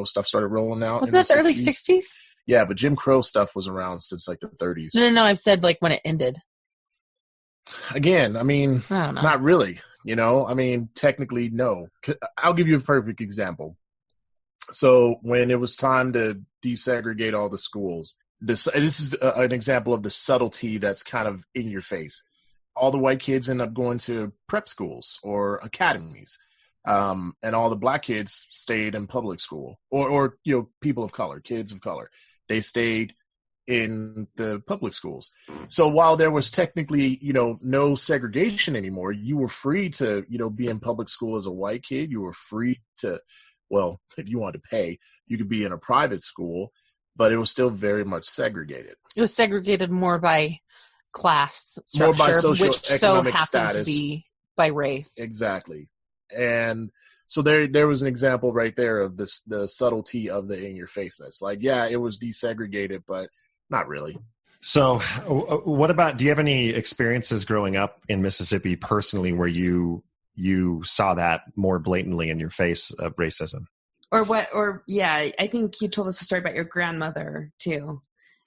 stuff started rolling out. Wasn't that the early 60s? Yeah, but Jim Crow stuff was around since like the 30s. No, I've said like when it ended. Again, I mean, not really. Technically, no. I'll give you a perfect example. So when it was time to desegregate all the schools, this is an example of the subtlety that's kind of in your face. All the white kids end up going to prep schools or academies, and all the black kids stayed in public school, or people of color, kids of color. They stayed in the public schools. So while there was technically, no segregation anymore, you were free to, be in public school as a white kid. You were free to, well, if you wanted to pay, you could be in a private school, but it was still very much segregated. It was segregated more by class structure, more by social, which economic so happened status. To be by race. Exactly. And so there was an example right there of the subtlety of the in-your-faceness. Like, yeah, it was desegregated, but not really. So what about, do you have any experiences growing up in Mississippi personally where you saw that more blatantly in your face of racism? I think you told us a story about your grandmother too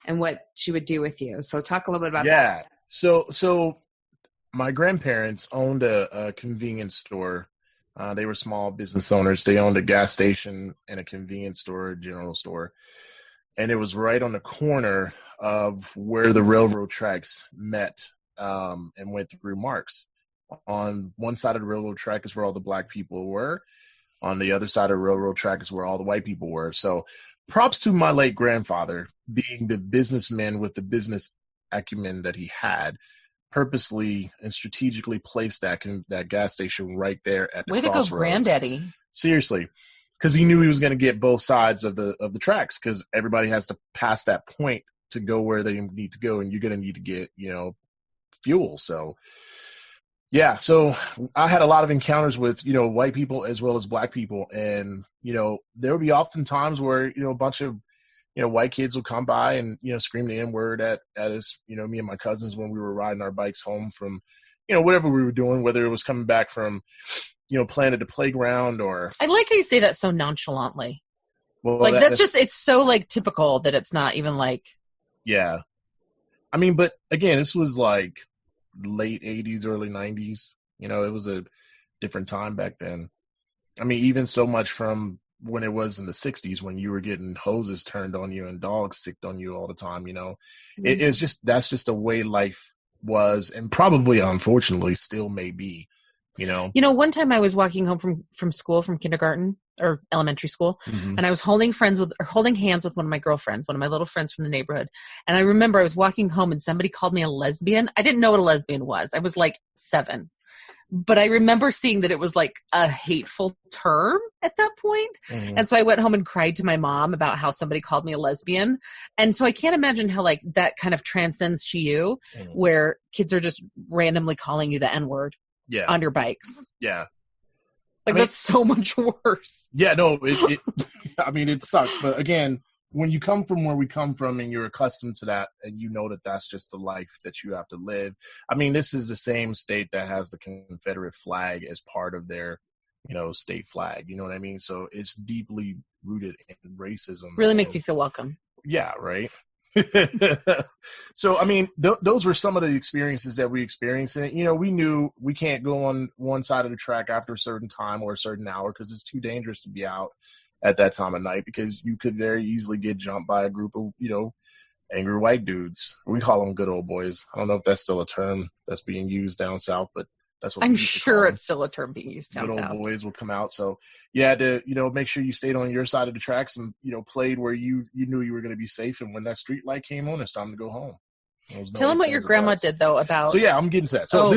and what she would do with you. So talk a little bit about that. Yeah. So my grandparents owned a convenience store. They were small business owners. They owned a gas station and a convenience store, a general store. And it was right on the corner of where the railroad tracks met and went through Marks. On one side of the railroad track is where all the black people were. On the other side of the railroad track is where all the white people were. So props to my late grandfather, being the businessman with the business acumen that he had, purposely and strategically placed that gas station right there at the crossroads. Way to go, Granddaddy. Seriously. Because he knew he was going to get both sides of the tracks, because everybody has to pass that point to go where they need to go, and you're going to need to get, fuel. So, yeah, so I had a lot of encounters with, white people as well as black people, and, there would be often times where, a bunch of, white kids would come by and, scream the N-word at us, me and my cousins when we were riding our bikes home from, whatever we were doing, whether it was coming back from, playing at the playground or... I like how you say that so nonchalantly. Well, like, that's just, it's so, like, typical that it's not even, like... Yeah. I mean, but, again, this was, like, late 80s, early 90s. It was a different time back then. I mean, even so much from when it was in the 60s when you were getting hoses turned on you and dogs sicked on you all the time, Mm-hmm. That's just the way life was, and probably, unfortunately, still may be. One time I was walking home from school, from kindergarten or elementary school, and I was holding hands with one of my girlfriends, one of my little friends from the neighborhood. And I remember I was walking home and somebody called me a lesbian. I didn't know what a lesbian was. I was like 7. But I remember seeing that it was like a hateful term at that point. And so I went home and cried to my mom about how somebody called me a lesbian. And so I can't imagine how like that kind of transcends to you, where kids are just randomly calling you the N-word on your bikes. Yeah. Like, that's so much worse. Yeah, no, it sucks. But again, when you come from where we come from and you're accustomed to that and you know that that's just the life that you have to live. I mean, this is the same state that has the Confederate flag as part of their, state flag. You know what I mean? So it's deeply rooted in racism. Really makes you feel welcome. Yeah, right. So, I mean, those were some of the experiences that we experienced. And, we knew we can't go on one side of the track after a certain time or a certain hour because it's too dangerous to be out at that time of night, because you could very easily get jumped by a group of, angry white dudes. We call them good old boys. I don't know if that's still a term that's being used down south, but that's what I'm sure it's still a term being used down south. Good old boys will come out. So you had to, make sure you stayed on your side of the tracks and, played where you knew you were going to be safe. And when that street light came on, it's time to go home. Tell them what your grandma did though about. So yeah, I'm getting to that. So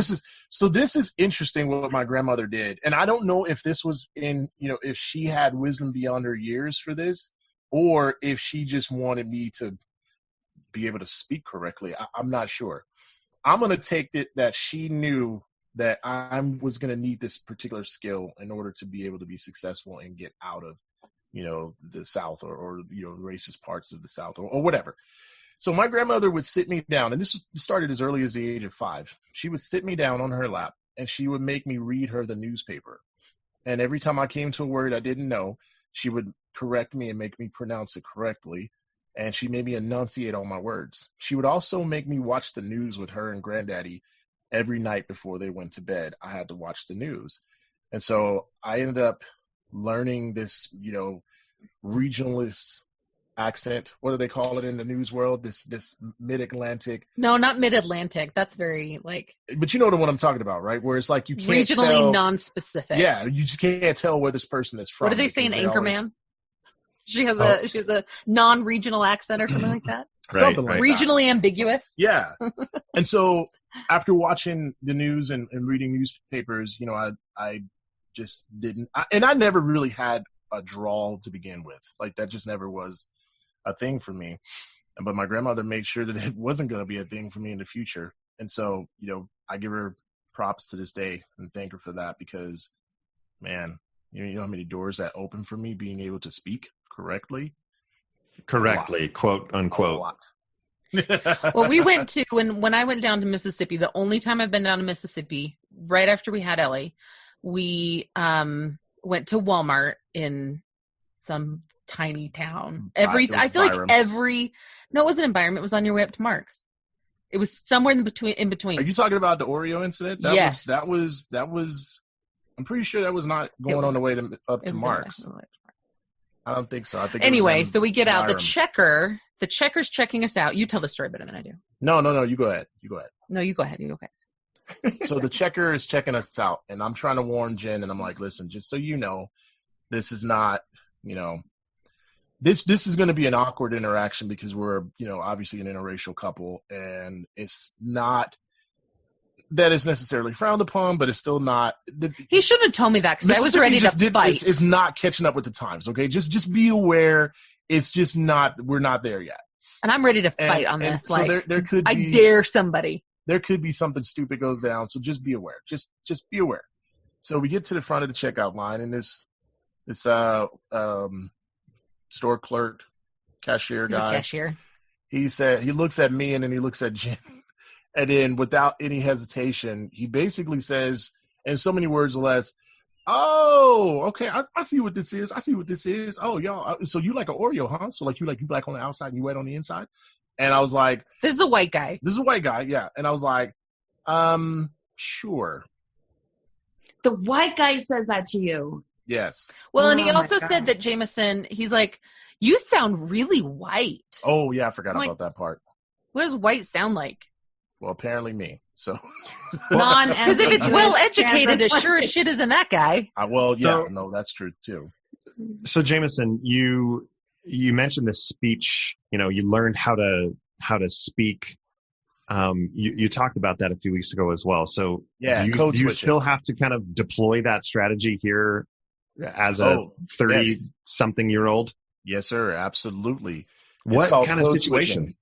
this is interesting what my grandmother did, and I don't know if this was in if she had wisdom beyond her years for this, or if she just wanted me to be able to speak correctly. I'm not sure. I'm gonna take it that she knew that I was gonna need this particular skill in order to be able to be successful and get out of the South or racist parts of the South or whatever. So my grandmother would sit me down, and this started as early as the age of 5. She would sit me down on her lap, and she would make me read her the newspaper. And every time I came to a word I didn't know, she would correct me and make me pronounce it correctly, and she made me enunciate all my words. She would also make me watch the news with her and Granddaddy every night before they went to bed. I had to watch the news. And so I ended up learning this, regionalist accent. What do they call it in the news world? This mid-Atlantic. No, not mid-Atlantic. That's very But you know the one I'm talking about, right? Where it's like you can't regionally non-specific. Yeah, you just can't tell where this person is from. What do they say in Anchorman? She has a non-regional accent or something like that. Something like regionally ambiguous. Yeah. And so after watching the news and reading newspapers, I just didn't. And I never really had a drawl to begin with. Like, that just never was a thing for me. But my grandmother made sure that it wasn't going to be a thing for me in the future. And so, I give her props to this day and thank her for that, because, man, you know how many doors that opened for me being able to speak correctly, quote unquote. Well, we went to, when I went down to Mississippi, the only time I've been down to Mississippi, right after we had Ellie, we went to Walmart in some tiny town. No, it wasn't Byram. It was on your way up to Mark's. It was somewhere in between. Are you talking about the Oreo incident? Yes. That was. I'm pretty sure that was not going on the way up to Mark's. I don't think so. I think. Anyway, so we get out. The checker's checking us out. You tell the story better than I do. No. You go ahead. No, you go ahead. So the checker is checking us out, and I'm trying to warn Jen, and I'm like, listen, just so you know, this is not, this is going to be an awkward interaction because we're, obviously an interracial couple, and it's not that it's necessarily frowned upon, but it's still not. He shouldn't have told me that, because I was ready to fight. It's not catching up with the times, okay? Just be aware. It's just not, we're not there yet. And I'm ready to fight on this. So there could be, I dare somebody. There could be something stupid goes down, so just be aware. Just be aware. So we get to the front of the checkout line, and this store clerk, cashier guy. He's a cashier. He said, he looks at me, and then he looks at Jen, and then without any hesitation, he basically says, in so many words or less, "Oh, okay, I see what this is. Oh, y'all, so you like an Oreo, huh? So like you black on the outside and you white on the inside?" And I was like, This is a white guy, yeah. And I was like, sure. The white guy says that to you. Yes. Well, and he also said that Jameson, he's like, you sound really white. Oh, yeah, I forgot about that part. What does white sound like? Well, apparently me. So, because if it's well educated, it sure as shit isn't that guy. No, that's true too. So Jameson, you mentioned this speech. You learned how to speak. You talked about that a few weeks ago as well. So do you still have to kind of deploy that strategy here as a 30-something-year-old? Yes, sir. Absolutely. What kind of situations?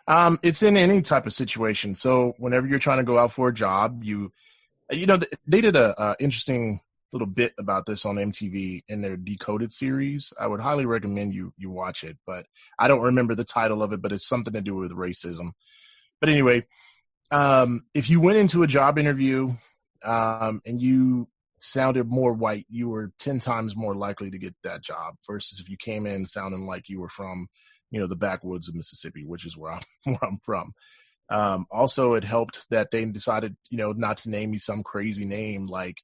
It's in any type of situation. So whenever you're trying to go out for a job, they did a interesting little bit about this on MTV in their Decoded series. I would highly recommend you watch it, but I don't remember the title of it, but it's something to do with racism. But anyway, if you went into a job interview and you sounded more white, you were 10 times more likely to get that job versus if you came in sounding like you were from, the backwoods of Mississippi, which is where I'm from. Also, it helped that they decided, not to name me some crazy name like,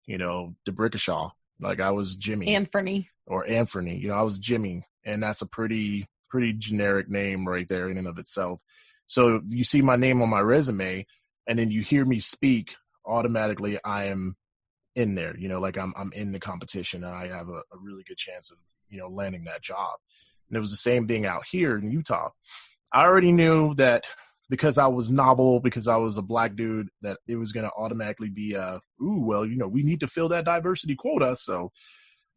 DeBrickashaw. Like I was Jimmy. Anthony. Or Anthony. I was Jimmy. And that's a pretty generic name right there in and of itself. So you see my name on my resume and then you hear me speak, automatically I am in there, like I'm in the competition and I have a really good chance of, landing that job. And it was the same thing out here in Utah. I already knew that because I was novel, because I was a black dude, that it was going to automatically be we need to fill that diversity quota. So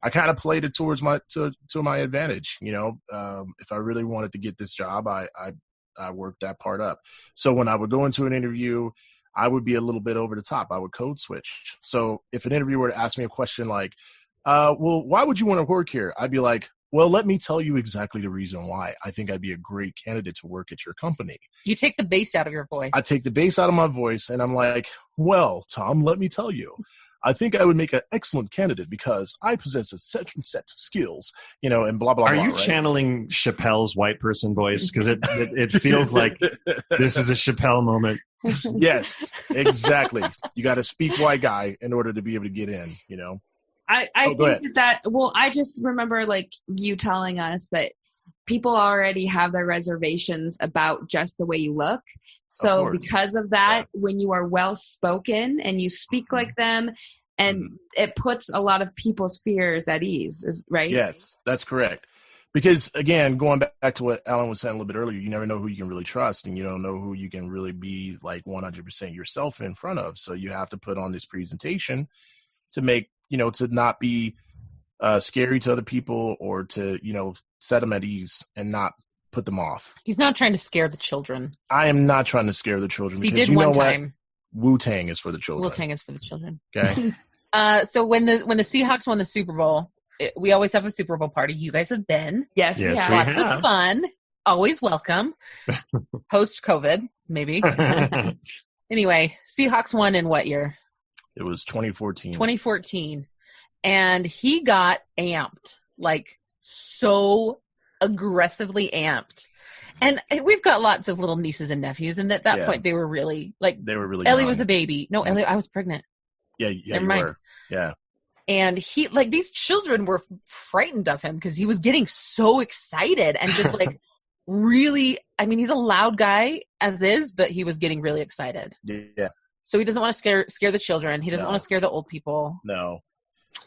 I kind of played it towards to my advantage. If I really wanted to get this job, I worked that part up. So when I would go into an interview, I would be a little bit over the top. I would code switch. So if an interviewer were to ask me a question like, why would you want to work here? I'd be like, well, let me tell you exactly the reason why I think I'd be a great candidate to work at your company. You take the bass out of your voice. I take the bass out of my voice and I'm like, well, Tom, let me tell you. I think I would make an excellent candidate because I possess a certain set of skills, and blah, blah, blah. Are you right? channeling Chappelle's white person voice? Because it feels like this is a Chappelle moment. Yes, exactly. You got to speak white guy in order to be able to get in, I think I just remember like you telling us that people already have their reservations about just the way you look. So because of that, when you are well spoken and you speak like them, and it puts a lot of people's fears at ease, right? Yes, that's correct. Because again, going back to what Alan was saying a little bit earlier, you never know who you can really trust and you don't know who you can really be like 100% yourself in front of. So you have to put on this presentation to make, to not be scary to other people or to, set them at ease and not put them off. He's not trying to scare the children. I am not trying to scare the children. He because did one time. Wu-Tang is for the children. Wu-Tang is for the children. Okay. So when the Seahawks won the Super Bowl, we always have a Super Bowl party. You guys have been. Yes, we have. Lots of fun. Always welcome. Post-COVID, maybe. Anyway, Seahawks won in what year? It was 2014. 2014. And he got amped, like so aggressively amped. And we've got lots of little nieces and nephews. And at that point, they were really Ellie young. was a baby. No, Ellie, I was pregnant. Yeah, Never mind. Were. Yeah. And he, like, these children were frightened of him because he was getting so excited and just like really, I mean, he's a loud guy as is, but he was getting really excited. Yeah. So he doesn't want to scare the children. He doesn't want to scare the old people. No.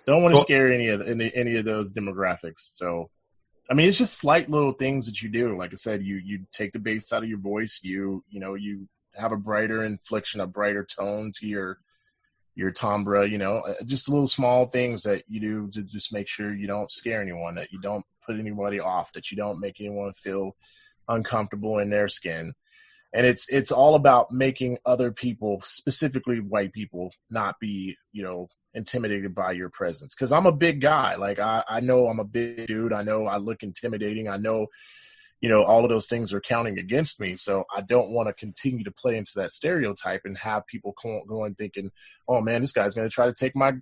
Don't want to scare any of those demographics. So, I mean, it's just slight little things that you do. Like I said, you take the bass out of your voice. You have a brighter inflection, a brighter tone to your timbre. Just little small things that you do to just make sure you don't scare anyone, that you don't put anybody off, that you don't make anyone feel uncomfortable in their skin. And it's all about making other people, specifically white people, not be, intimidated by your presence. Because I'm a big guy. Like, I know I'm a big dude. I know I look intimidating. I know, all of those things are counting against me. So I don't want to continue to play into that stereotype and have people going thinking, oh, man, this guy's going to try to take my,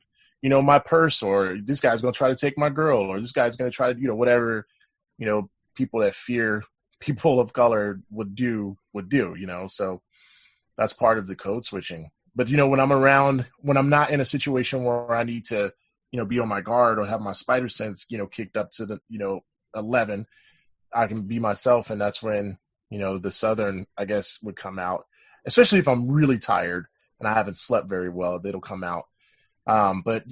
my purse, or this guy's going to try to take my girl, or this guy's going to try to, whatever, people that fear people of color would do, so that's part of the code switching. But, when I'm not in a situation where I need to, be on my guard or have my spider sense, kicked up to the, 11, I can be myself. And that's when, the Southern, I guess, would come out. especially if I'm really tired and I haven't slept very well, it'll come out. But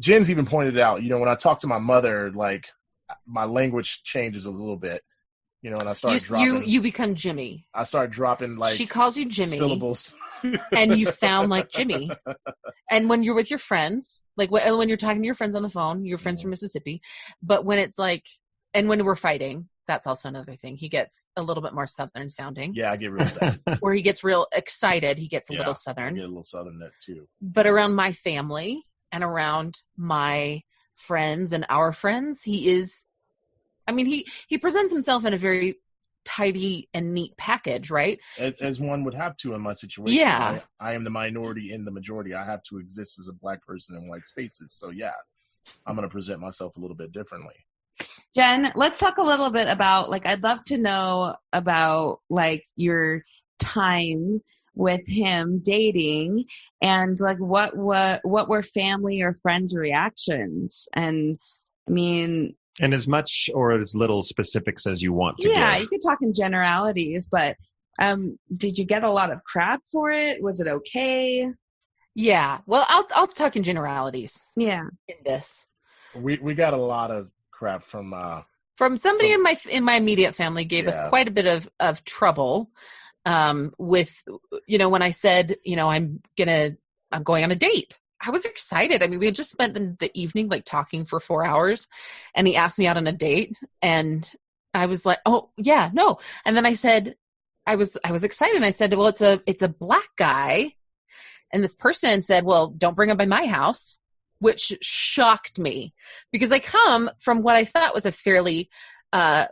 Jen's even pointed out, when I talk to my mother, like my language changes a little bit, and I start dropping. You become Jimmy. I start dropping like she calls you Jimmy syllables, and you sound like Jimmy. And when you're with your friends, like when you're talking to your friends on the phone, your friends from Mississippi, but when it's like, and when we're fighting, that's also another thing. He gets a little bit more Southern sounding. Yeah, I get real sad. Where he gets real excited, he gets a little Southern. I get a little Southern there too. But around my family and around my friends and our friends, he presents himself in a very tidy and neat package, right? As one would have to in my situation. Yeah. Right? I am the minority in the majority. I have to exist as a Black person in white spaces. So yeah, I'm going to present myself a little bit differently. Jen, let's talk a little bit about, like, I'd love to know about, like, your time with him dating and, like, what were family or friends' reactions? And, I mean... And as much or as little specifics as you want to Yeah, give. you could talk in generalities, but did you get a lot of crap for it? Was it okay? Yeah. Well, I'll talk in generalities. Yeah. In this. We got a lot of crap from somebody in my immediate family gave us quite a bit of trouble with when I said I'm going on a date. I was excited. I mean, we had just spent the evening like talking for 4 hours, and he asked me out on a date, and I was like, oh yeah, no. And then I said, I was excited. I said, well, it's a Black guy, and this person said, well, don't bring him by my house. Which shocked me because I come from what I thought was a fairly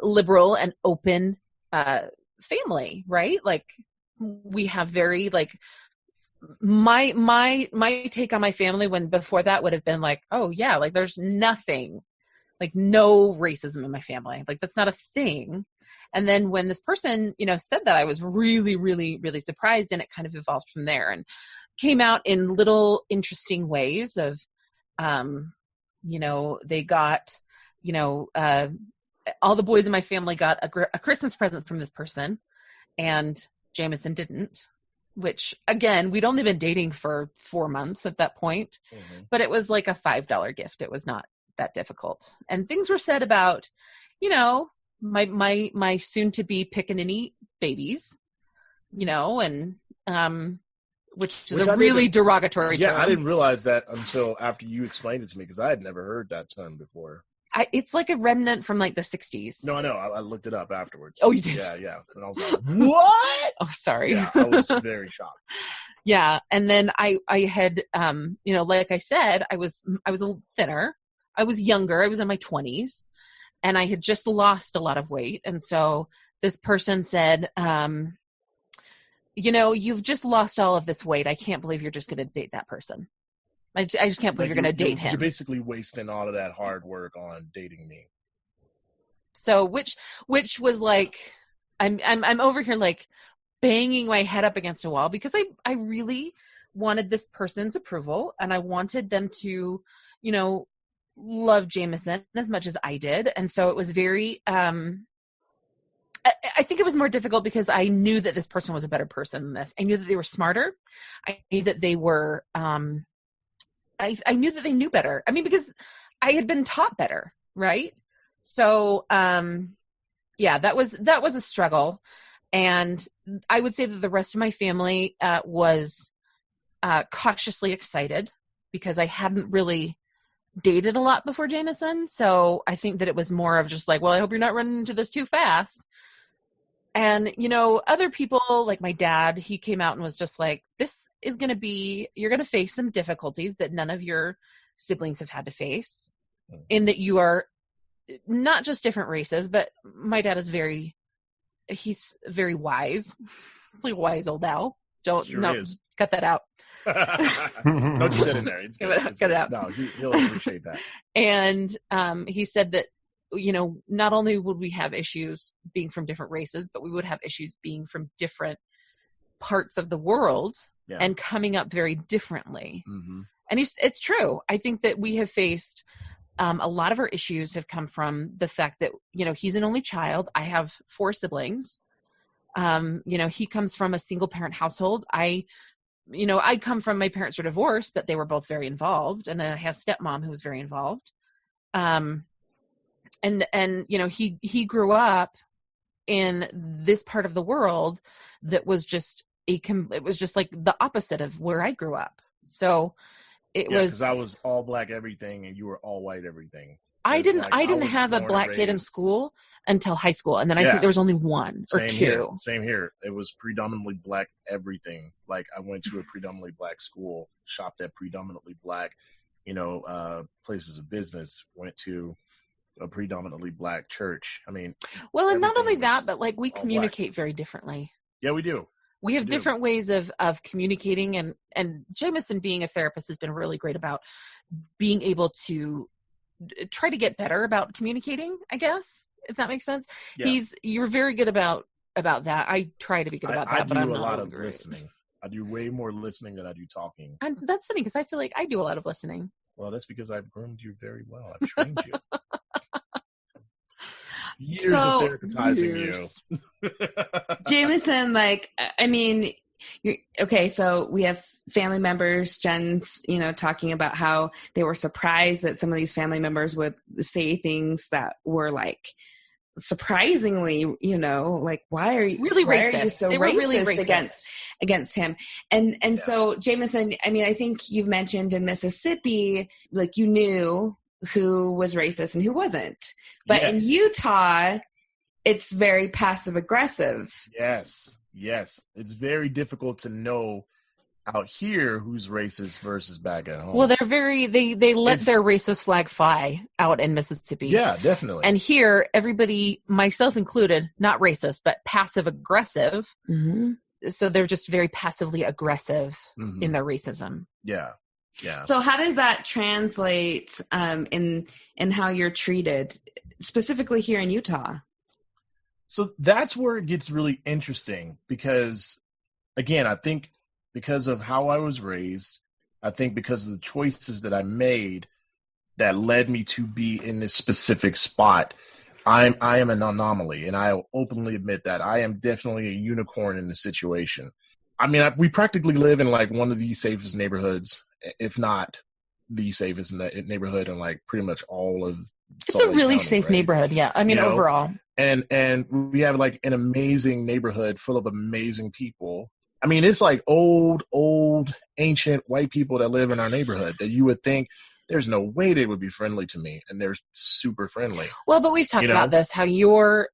liberal and open family, right? Like we have very like my take on my family when before that would have been like, oh yeah, like there's nothing, like no racism in my family, like that's not a thing. And then when this person said that, I was really, really, really surprised, and it kind of evolved from there and came out in little interesting ways of. They got, all the boys in my family got a Christmas present from this person, and Jameson didn't, which again, we'd only been dating for 4 months at that point, but it was like a $5 gift. It was not that difficult. And things were said about, my soon to be pickin' and eat babies, and, which is a really derogatory term. Yeah, I didn't realize that until after you explained it to me, because I had never heard that term before. It's like a remnant from like the 60s. No, I know. I looked it up afterwards. Oh, you did? Yeah. And I was like, what? Oh, sorry. Yeah, I was very shocked. Yeah. And then I had, like I said, I was a little thinner. I was younger. I was in my 20s. And I had just lost a lot of weight. And so this person said, you've just lost all of this weight. I can't believe you're just going to date that person. I just can't believe you're going to date him. You're basically wasting all of that hard work on dating me. So, which was like, I'm over here like banging my head up against a wall because I really wanted this person's approval, and I wanted them to, love Jameson as much as I did. And so it was very, I think it was more difficult because I knew that this person was a better person than this. I knew that they were smarter. I knew that they were, I knew that they knew better. I mean, because I had been taught better, right? So, that was a struggle. And I would say that the rest of my family was cautiously excited because I hadn't really dated a lot before Jameson. So I think that it was more of just like, well, I hope you're not running into this too fast. And, other people like my dad, he came out and was just like, this is going to be, you're going to face some difficulties that none of your siblings have had to face, in that you are not just different races, but my dad is he's very wise. It's like a wise old owl. Cut that out. Don't keep that in there. It's good. Cut it out. No, he'll appreciate that. And he said that, not only would we have issues being from different races, but we would have issues being from different parts of the world and coming up very differently. Mm-hmm. And it's true. I think that we have faced a lot of our issues have come from the fact that, he's an only child. I have 4 siblings. He comes from a single parent household. I come from, my parents are divorced, but they were both very involved. And then I have stepmom who was very involved. He grew up in this part of the world that was just it was just like the opposite of where I grew up. So because I was all black everything and you were all white everything. I didn't have a black kid in school until high school. And then I think there was only one or two. Same here. It was predominantly black everything. Like I went to a predominantly black school, shopped at predominantly black, places of business, went to a predominantly black church. I mean, well, and not only that, but like we communicate very differently. Yeah, we do. We have different ways of communicating, and Jameson, being a therapist, has been really great about being able to try to get better about communicating, I guess, if that makes sense. Yeah. You're very good about that. I try to be good about that, but I'm not. I do a lot of listening. I do way more listening than I do talking. And that's funny because I feel like I do a lot of listening. Well, that's because I've groomed you very well. I've trained you. Years of therapizing you. Jameson, so we have family members, Jen's, talking about how they were surprised that some of these family members would say things that were like surprisingly, why are you really why racist? Are you so they were really racist against him? And so Jameson, I think you've mentioned in Mississippi, like you knew who was racist and who wasn't. But in Utah, it's very passive aggressive. Yes. It's very difficult to know out here who's racist versus back at home. Well, they let their racist flag fly out in Mississippi. Yeah, definitely. And here, everybody, myself included, not racist, but passive aggressive. Mm-hmm. So they're just very passively aggressive in their racism. Yeah. So how does that translate in how you're treated, specifically here in Utah? So that's where it gets really interesting because, again, I think because of how I was raised, I think because of the choices that I made that led me to be in this specific spot, I am an anomaly, and I'll openly admit that. I am definitely a unicorn in the situation. I mean, we practically live in like one of the safest neighborhoods, if not the safest neighborhood in like pretty much all of It's a really safe neighborhood. Yeah. I mean, overall. And we have like an amazing neighborhood full of amazing people. I mean, it's like old, ancient white people that live in our neighborhood that you would think there's no way they would be friendly to me, and they're super friendly. Well, but we've talked about this, how your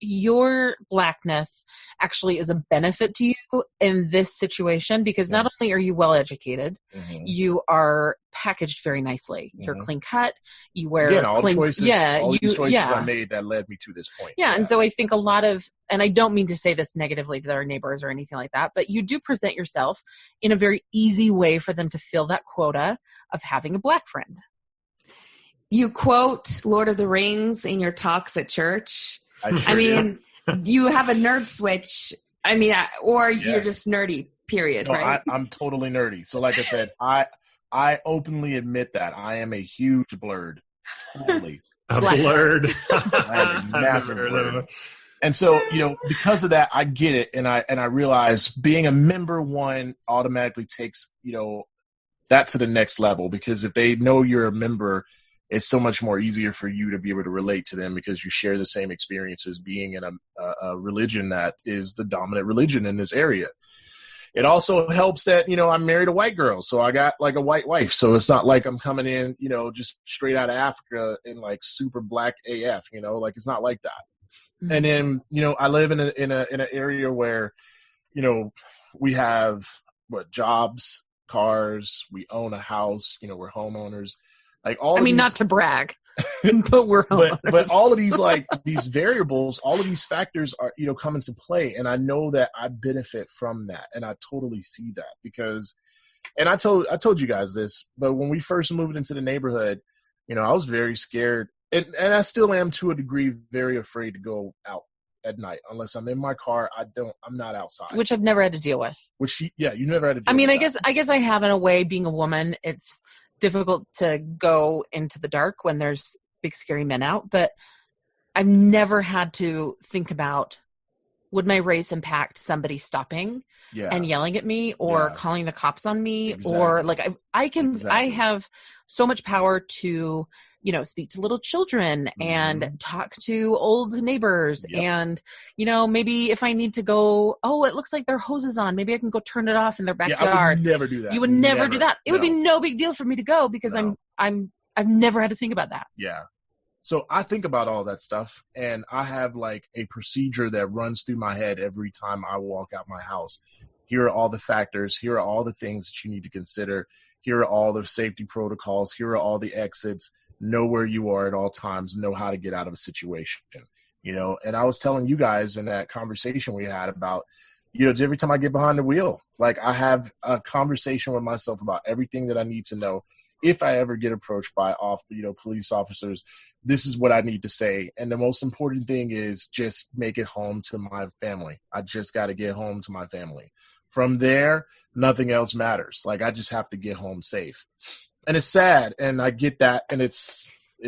blackness actually is a benefit to you in this situation, because not only are you well educated, you are packaged very nicely. You're clean cut. You wear all clean choices. These choices I made that led me to this point. Yeah, and so I think a lot of, and I don't mean to say this negatively to our neighbors or anything like that, but you do present yourself in a very easy way for them to fill that quota of having a black friend. You quote Lord of the Rings in your talks at church. I mean, you have a nerd switch. I mean, or you're just nerdy, period, right? I'm totally nerdy. So like I said, I openly admit that. I am a huge blurred. Totally. Blurred. I am a massive blurred. And so, because of that, I get it. And I realize being a member one automatically takes, that to the next level, because if they know you're a member, it's so much more easier for you to be able to relate to them because you share the same experiences being in a religion that is the dominant religion in this area. It also helps that, I'm married a white girl, so I got like a white wife. So it's not like I'm coming in, just straight out of Africa and like super black AF, like it's not like that. Mm-hmm. And then, I live in an area where, we have jobs, cars, we own a house, we're homeowners. Like not to brag, but we're but all of these these variables, all of these factors are come into play, and I know that I benefit from that, and I totally see that because, and I told you guys this, but when we first moved into the neighborhood, I was very scared, and I still am to a degree very afraid to go out at night unless I'm in my car. I'm not outside, which I've never had to deal with. You never had to. Deal with that. I guess I have in a way. Being a woman, it's difficult to go into the dark when there's big scary men out, but I've never had to think about would my race impact somebody stopping and yelling at me or calling the cops on me? Or like I have so much power to, speak to little children and talk to old neighbors. And, maybe if I need to go, oh, it looks like their hose is on. Maybe I can go turn it off in their backyard. I would never do that. You would never do that. It would be no big deal for me to go because I've never had to think about that. Yeah. So I think about all that stuff, and I have like a procedure that runs through my head every time I walk out my house. Here are all the factors. Here are all the things that you need to consider. Here are all the safety protocols. Here are all the exits. Know where you are at all times. Know how to get out of a situation. And I was telling you guys in that conversation we had about, every time I get behind the wheel, like I have a conversation with myself about everything that I need to know. If I ever get approached by police officers, this is what I need to say. And the most important thing is just make it home to my family. I just got to get home to my family. From there, nothing else matters. Like I just have to get home safe. And it's sad, and I get that, and it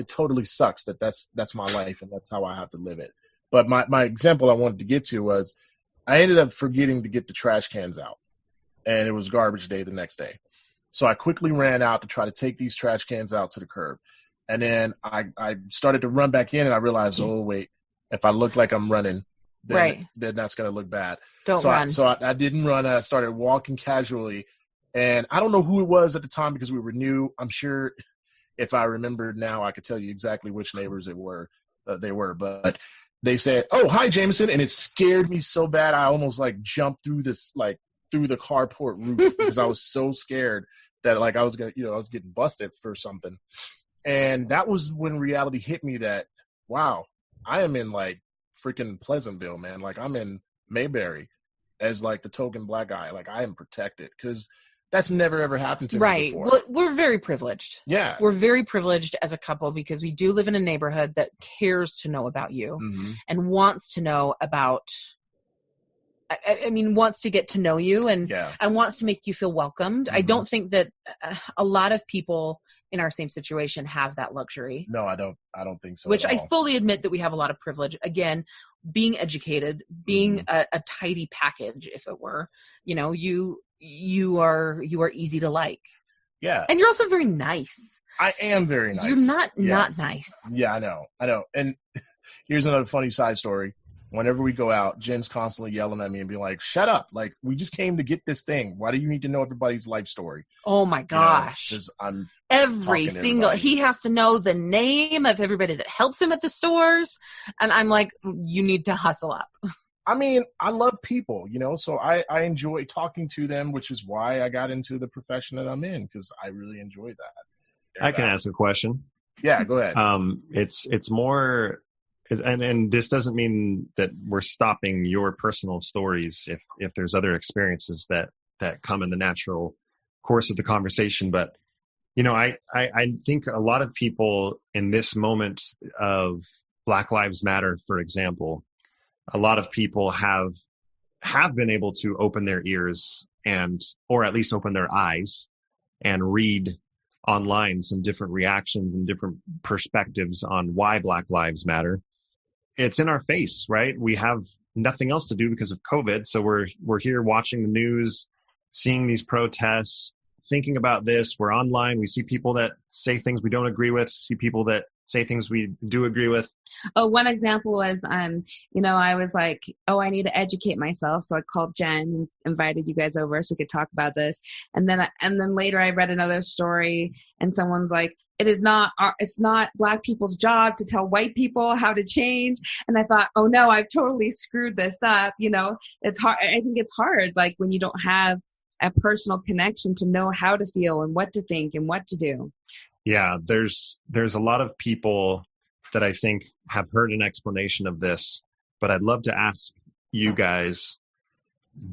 totally sucks that's my life and that's how I have to live it. But my example I wanted to get to was I ended up forgetting to get the trash cans out, and it was garbage day the next day. So I quickly ran out to try to take these trash cans out to the curb. And then I started to run back in, and I realized, oh, wait, if I look like I'm running, then that's going to look bad. Don't run. I didn't run. I started walking casually. And I don't know who it was at the time because we were new. I'm sure if I remembered now, I could tell you exactly which neighbors they were. But they said, "Oh, hi, Jameson," and it scared me so bad I almost like jumped through the carport roof because I was so scared that like I was getting busted for something. And that was when reality hit me that, wow, I am in like freaking Pleasantville, man. Like I'm in Mayberry as like the token black guy. Like I am protected because that's never ever happened to me before. Well, we're very privileged. Yeah. We're very privileged as a couple because we do live in a neighborhood that cares to know about you and wants to know about wants to get to know you and wants to make you feel welcomed. I don't think that a lot of people in our same situation have that luxury. No, I don't think so. Which I fully admit that we have a lot of privilege. Again, being educated, being a tidy package, if it were, you are easy to like. Yeah. And you're also very nice. I am very nice. You're not nice. Yeah, I know. And here's another funny side story. Whenever we go out, Jen's constantly yelling at me and being like, shut up. Like, we just came to get this thing. Why do you need to know everybody's life story? Oh, my gosh. Because I'm every single, he has to know the name of everybody that helps him at the stores. And I'm like, you need to hustle up. I mean, I love people, so I enjoy talking to them, which is why I got into the profession that I'm in, because I really enjoy that. I can ask a question. Yeah, go ahead. It's more... And this doesn't mean that we're stopping your personal stories if there's other experiences that come in the natural course of the conversation. But, I think a lot of people in this moment of Black Lives Matter, for example, a lot of people have been able to open their ears or at least open their eyes and read online some different reactions and different perspectives on why Black Lives Matter. It's in our face, right? We have nothing else to do because of COVID. So we're here watching the news, seeing these protests, thinking about this. We're online. We see people that say things we don't agree with, see people that say things we do agree with. Oh, one example was, I was like, oh, I need to educate myself. So I called Jen and invited you guys over so we could talk about this. And then later I read another story and someone's like, it's not Black people's job to tell white people how to change. And I thought, oh no, I've totally screwed this up. It's hard. I think it's hard. Like when you don't have a personal connection to know how to feel and what to think and what to do. Yeah, there's a lot of people that I think have heard an explanation of this, but I'd love to ask you guys,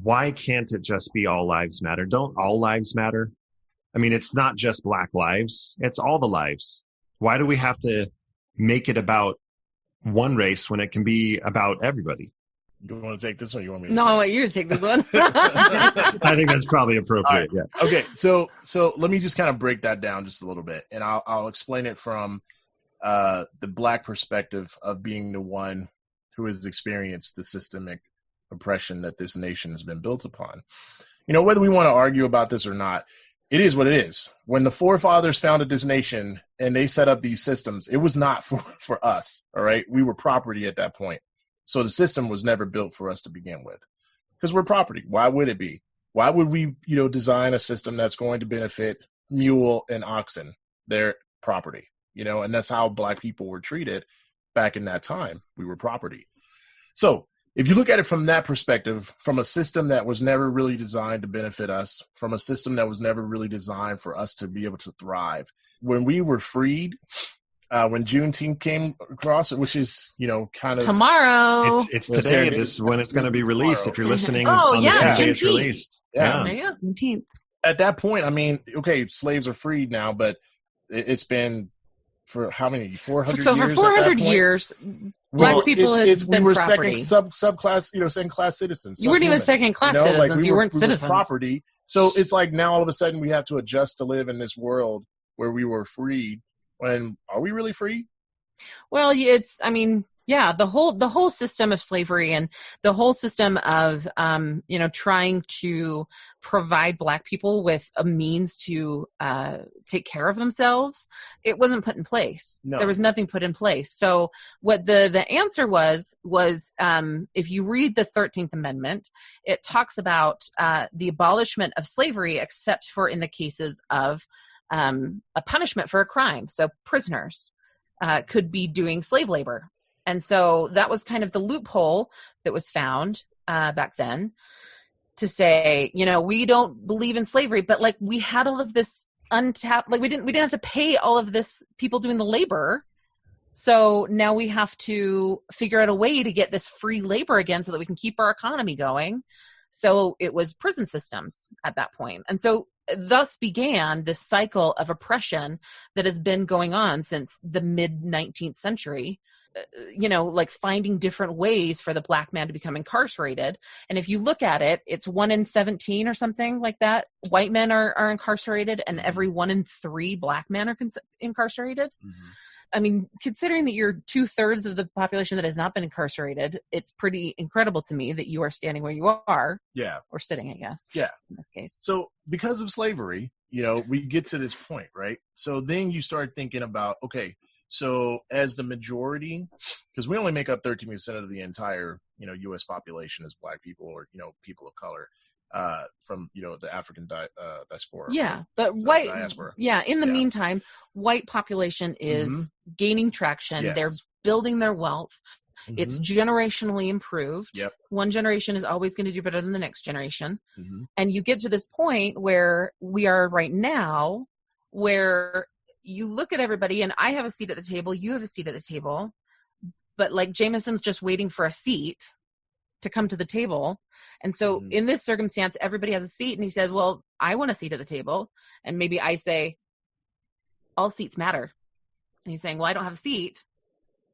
why can't it just be all lives matter? Don't all lives matter? I mean, it's not just Black lives, it's all the lives. Why do we have to make it about one race when it can be about everybody? You want to take this one? You want me to No, I want you to take this one. I think that's probably appropriate. Right. Yeah. Okay. So let me just kind of break that down just a little bit, and I'll explain it from the Black perspective of being the one who has experienced the systemic oppression that this nation has been built upon. You know, whether we want to argue about this or not, it is what it is. When the forefathers founded this nation and they set up these systems, it was not for us, all right? We were property at that point. So the system was never built for us to begin with because we're property. Why would it be? Why would we, design a system that's going to benefit mule and oxen, their property, and that's how Black people were treated back in that time. We were property. So if you look at it from that perspective, from a system that was never really designed to benefit us, from a system that was never really designed for us to be able to thrive, when we were freed, when Juneteenth came across, which is, kind of tomorrow. It's today. This is when it's going to be released. If you're listening, oh on yeah, the day it's released. Yeah. Juneteenth. At that point, I mean, okay, slaves are freed now, but it's been for how many? 400 years. So for 400 years, Black people has been we were property. second subclass, second class citizens. You weren't even second class citizens. Like you weren't citizens. We were property. So it's like now all of a sudden we have to adjust to live in this world where we were freed. When are we really free? Well, the whole system of slavery and the whole system of trying to provide Black people with a means to take care of themselves, it wasn't put in place. No. There was nothing put in place. So what the answer was if you read the 13th Amendment, it talks about the abolishment of slavery except for in the cases of a punishment for a crime. So prisoners could be doing slave labor. And so that was kind of the loophole that was found back then to say, we don't believe in slavery, but like we had all of this untapped, like we didn't have to pay all of this people doing the labor. So now we have to figure out a way to get this free labor again so that we can keep our economy going. So it was prison systems at that point. And so thus began this cycle of oppression that has been going on since the mid 19th century. Like finding different ways for the Black man to become incarcerated. And if you look at it, it's 1 in 17 or something like that. White men are incarcerated and every 1 in 3 Black men are incarcerated. Mm-hmm. I mean, considering that you're 2/3 of the population that has not been incarcerated, it's pretty incredible to me that you are standing where you are. Yeah. Or sitting, I guess. Yeah. In this case. So because of slavery, we get to this point, right? So then you start thinking about, okay, so as the majority, because we only make up 13% of the entire, U.S. population as Black people or, people of color from, the African diaspora. Yeah, but white, diaspora. Yeah, in the meantime, white population is gaining traction. Yes. They're building their wealth. Mm-hmm. It's generationally improved. Yep. One generation is always going to do better than the next generation. Mm-hmm. And you get to this point where we are right now, where you look at everybody and I have a seat at the table, you have a seat at the table, but like Jameson's just waiting for a seat to come to the table. And so in this circumstance, everybody has a seat and he says, well, I want a seat at the table. And maybe I say, all seats matter. And he's saying, well, I don't have a seat,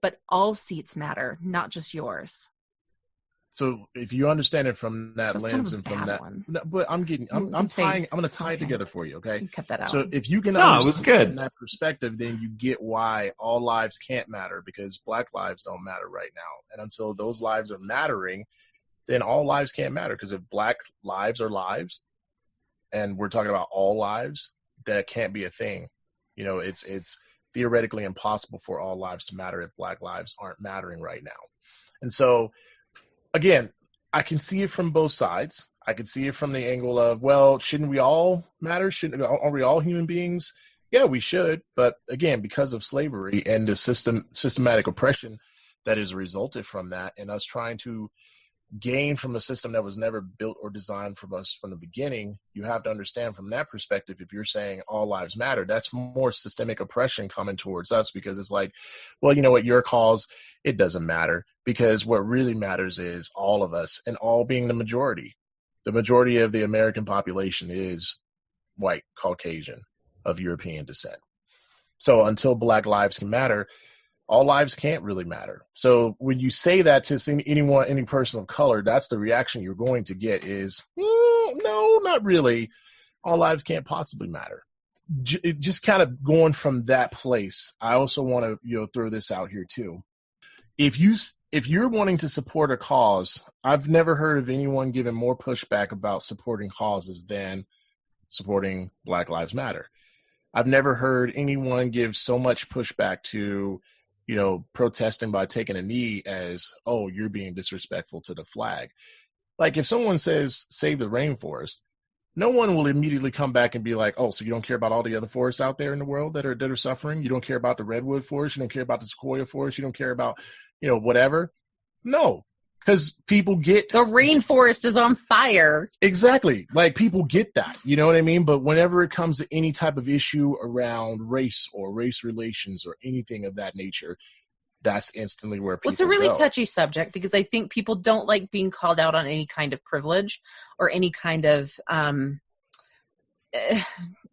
but all seats matter, not just yours. So if you understand it from that lens and from that, no, but I'm going to tie it together for you. Okay. You cut that out. So if you can understand from that perspective, then you get why all lives can't matter because Black lives don't matter right now. And until those lives are mattering, then all lives can't matter. Because if Black lives are lives and we're talking about all lives, that can't be a thing. It's theoretically impossible for all lives to matter if Black lives aren't mattering right now. And so, again, I can see it from both sides. I can see it from the angle of, well, shouldn't we all matter? Are we all human beings? Yeah, we should. But again, because of slavery and the systematic oppression that has resulted from that and us trying to gain from a system that was never built or designed for us from the beginning, you have to understand from that perspective, if you're saying all lives matter, that's more systemic oppression coming towards us because it's like, well, you know what, your cause, it doesn't matter because what really matters is all of us and all being the majority. The majority of the American population is white, Caucasian, of European descent. So until Black lives can matter, all lives can't really matter. So when you say that to any person of color, that's the reaction you're going to get is, no, not really. All lives can't possibly matter. Just kind of going from that place, I also want to throw this out here too. If you if you're wanting to support a cause, I've never heard of anyone giving more pushback about supporting causes than supporting Black Lives Matter. I've never heard anyone give so much pushback to, protesting by taking a knee as, oh, you're being disrespectful to the flag. Like if someone says save the rainforest, no one will immediately come back and be like, oh, so you don't care about all the other forests out there in the world that are suffering? You don't care about the redwood forest? You don't care about the sequoia forest? You don't care about, whatever? No, because people get... The rainforest is on fire. Exactly. Like people get that, you know what I mean? But whenever it comes to any type of issue around race or race relations or anything of that nature, that's instantly where people Well, it's a really go. touchy subject because I think people don't like being called out on any kind of privilege or any kind of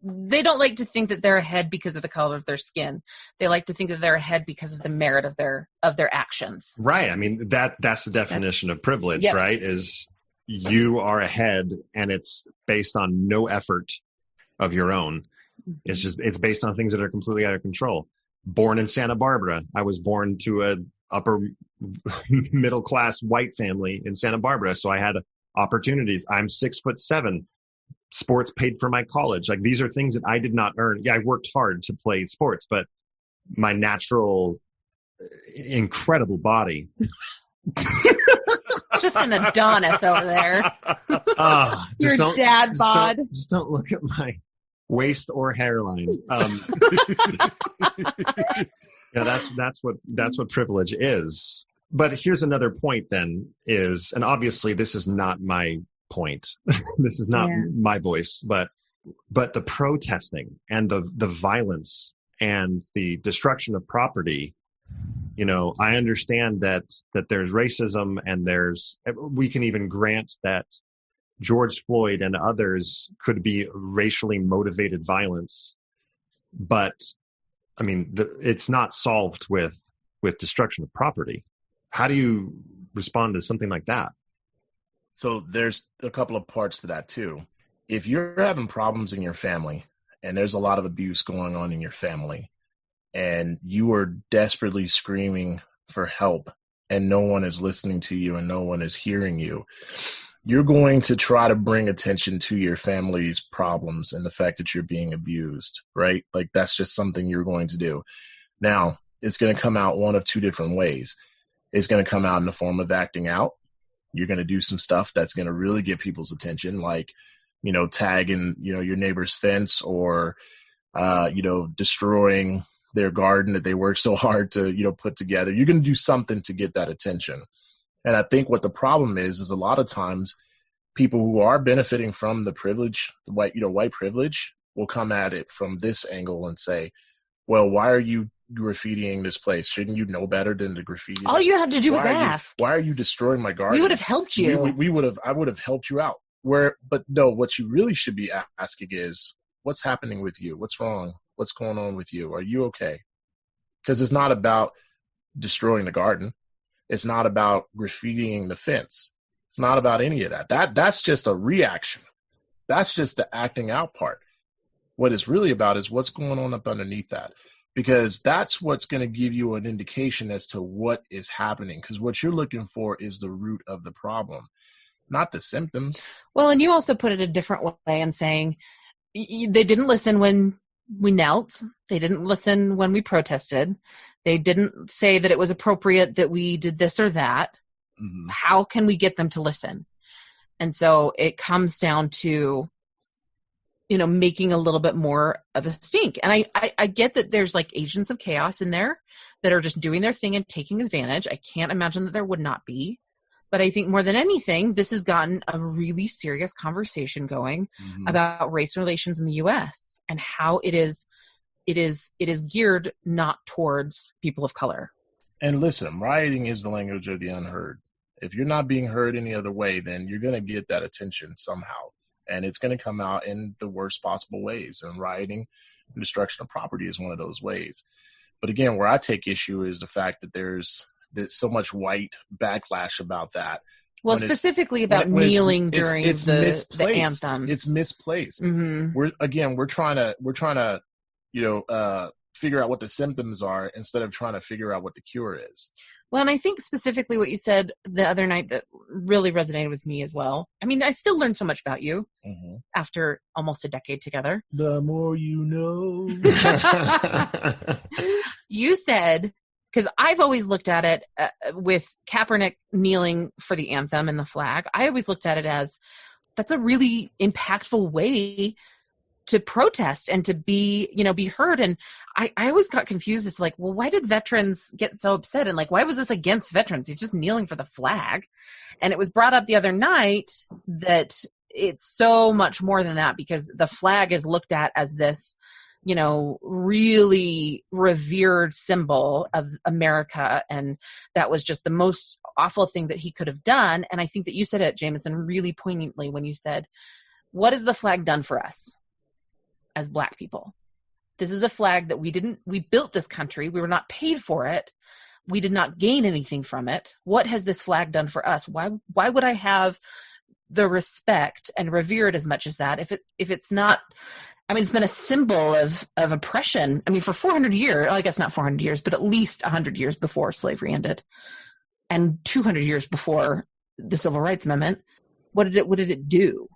they don't like to think that they're ahead because of the color of their skin. They like to think that they're ahead because of the merit of their actions. Right. I mean, that's the definition of privilege, Yep. right? Is you are ahead and it's based on no effort of your own. It's based on things that are completely out of control. Born in Santa Barbara. I was born to a upper middle class white family in Santa Barbara. So I had opportunities. I'm 6'7". Sports paid for my college. Like these are things that I did not earn. Yeah, I worked hard to play sports, but my natural, incredible body. Just an Adonis over there. Your dad bod. Just don't look at my waist or hairline. Yeah, that's what privilege is. But here's another point then is, and obviously this is not my point. This is not my voice, but the protesting and the violence and the destruction of property, I understand that there's racism and we can even grant that George Floyd and others could be racially motivated violence, but I mean, it's not solved with destruction of property. How do you respond to something like that? So there's a couple of parts to that too. If you're having problems in your family and there's a lot of abuse going on in your family and you are desperately screaming for help and no one is listening to you and no one is hearing you, you're going to try to bring attention to your family's problems and the fact that you're being abused, right? Like that's just something you're going to do. Now, it's going to come out one of two different ways. It's going to come out in the form of acting out. You're going to do some stuff that's going to really get people's attention, like, tagging, your neighbor's fence or, destroying their garden that they work so hard to, put together. You're going to do something to get that attention. And I think what the problem is a lot of times people who are benefiting from the privilege, white privilege, will come at it from this angle and say, well, why are you graffitiing this place? Shouldn't you know better than to graffiti? All you had to do was ask. Why are you destroying my garden? We would have helped you. I would have helped you out. But no, what you really should be asking is, what's happening with you? What's wrong? What's going on with you? Are you okay? Because it's not about destroying the garden. It's not about graffitiing the fence. It's not about any of that. That's just a reaction. That's just the acting out part. What it's really about is what's going on up underneath that, because that's what's going to give you an indication as to what is happening. Because what you're looking for is the root of the problem, not the symptoms. Well, and you also put it a different way in saying they didn't listen when we knelt. They didn't listen when we protested. They didn't say that it was appropriate that we did this or that. Mm-hmm. How can we get them to listen? And so it comes down to, making a little bit more of a stink. And I get that there's like agents of chaos in there that are just doing their thing and taking advantage. I can't imagine that there would not be. But I think more than anything, this has gotten a really serious conversation going about race relations in the U.S. and how it is geared not towards people of color. And listen, rioting is the language of the unheard. If you're not being heard any other way, then you're going to get that attention somehow. And it's going to come out in the worst possible ways. And rioting and destruction of property is one of those ways. But again, where I take issue is the fact that there's so much white backlash about that. Well, specifically about kneeling during the anthem. It's misplaced. Mm-hmm. We're trying to figure out what the symptoms are instead of trying to figure out what the cure is. Well, and I think specifically what you said the other night that really resonated with me as well. I mean, I still learned so much about you after almost a decade together. The more you know. You said, because I've always looked at it with Kaepernick kneeling for the anthem and the flag, I always looked at it as that's a really impactful way to protest and to be heard. And I always got confused as to like, well, why did veterans get so upset? And like, why was this against veterans? He's just kneeling for the flag. And it was brought up the other night that it's so much more than that, because the flag is looked at as this, really revered symbol of America. And that was just the most awful thing that he could have done. And I think that you said it, Jameson, really poignantly when you said, what has the flag done for us as Black people? This is a flag that we built this country. We were not paid for it. We did not gain anything from it. What has this flag done for us? Why would I have the respect and revere it as much as that if it's not? I mean, it's been a symbol of oppression. I mean, for 400 years, I guess not 400 years, but at least 100 years before slavery ended and 200 years before the Civil Rights Amendment. What did it do?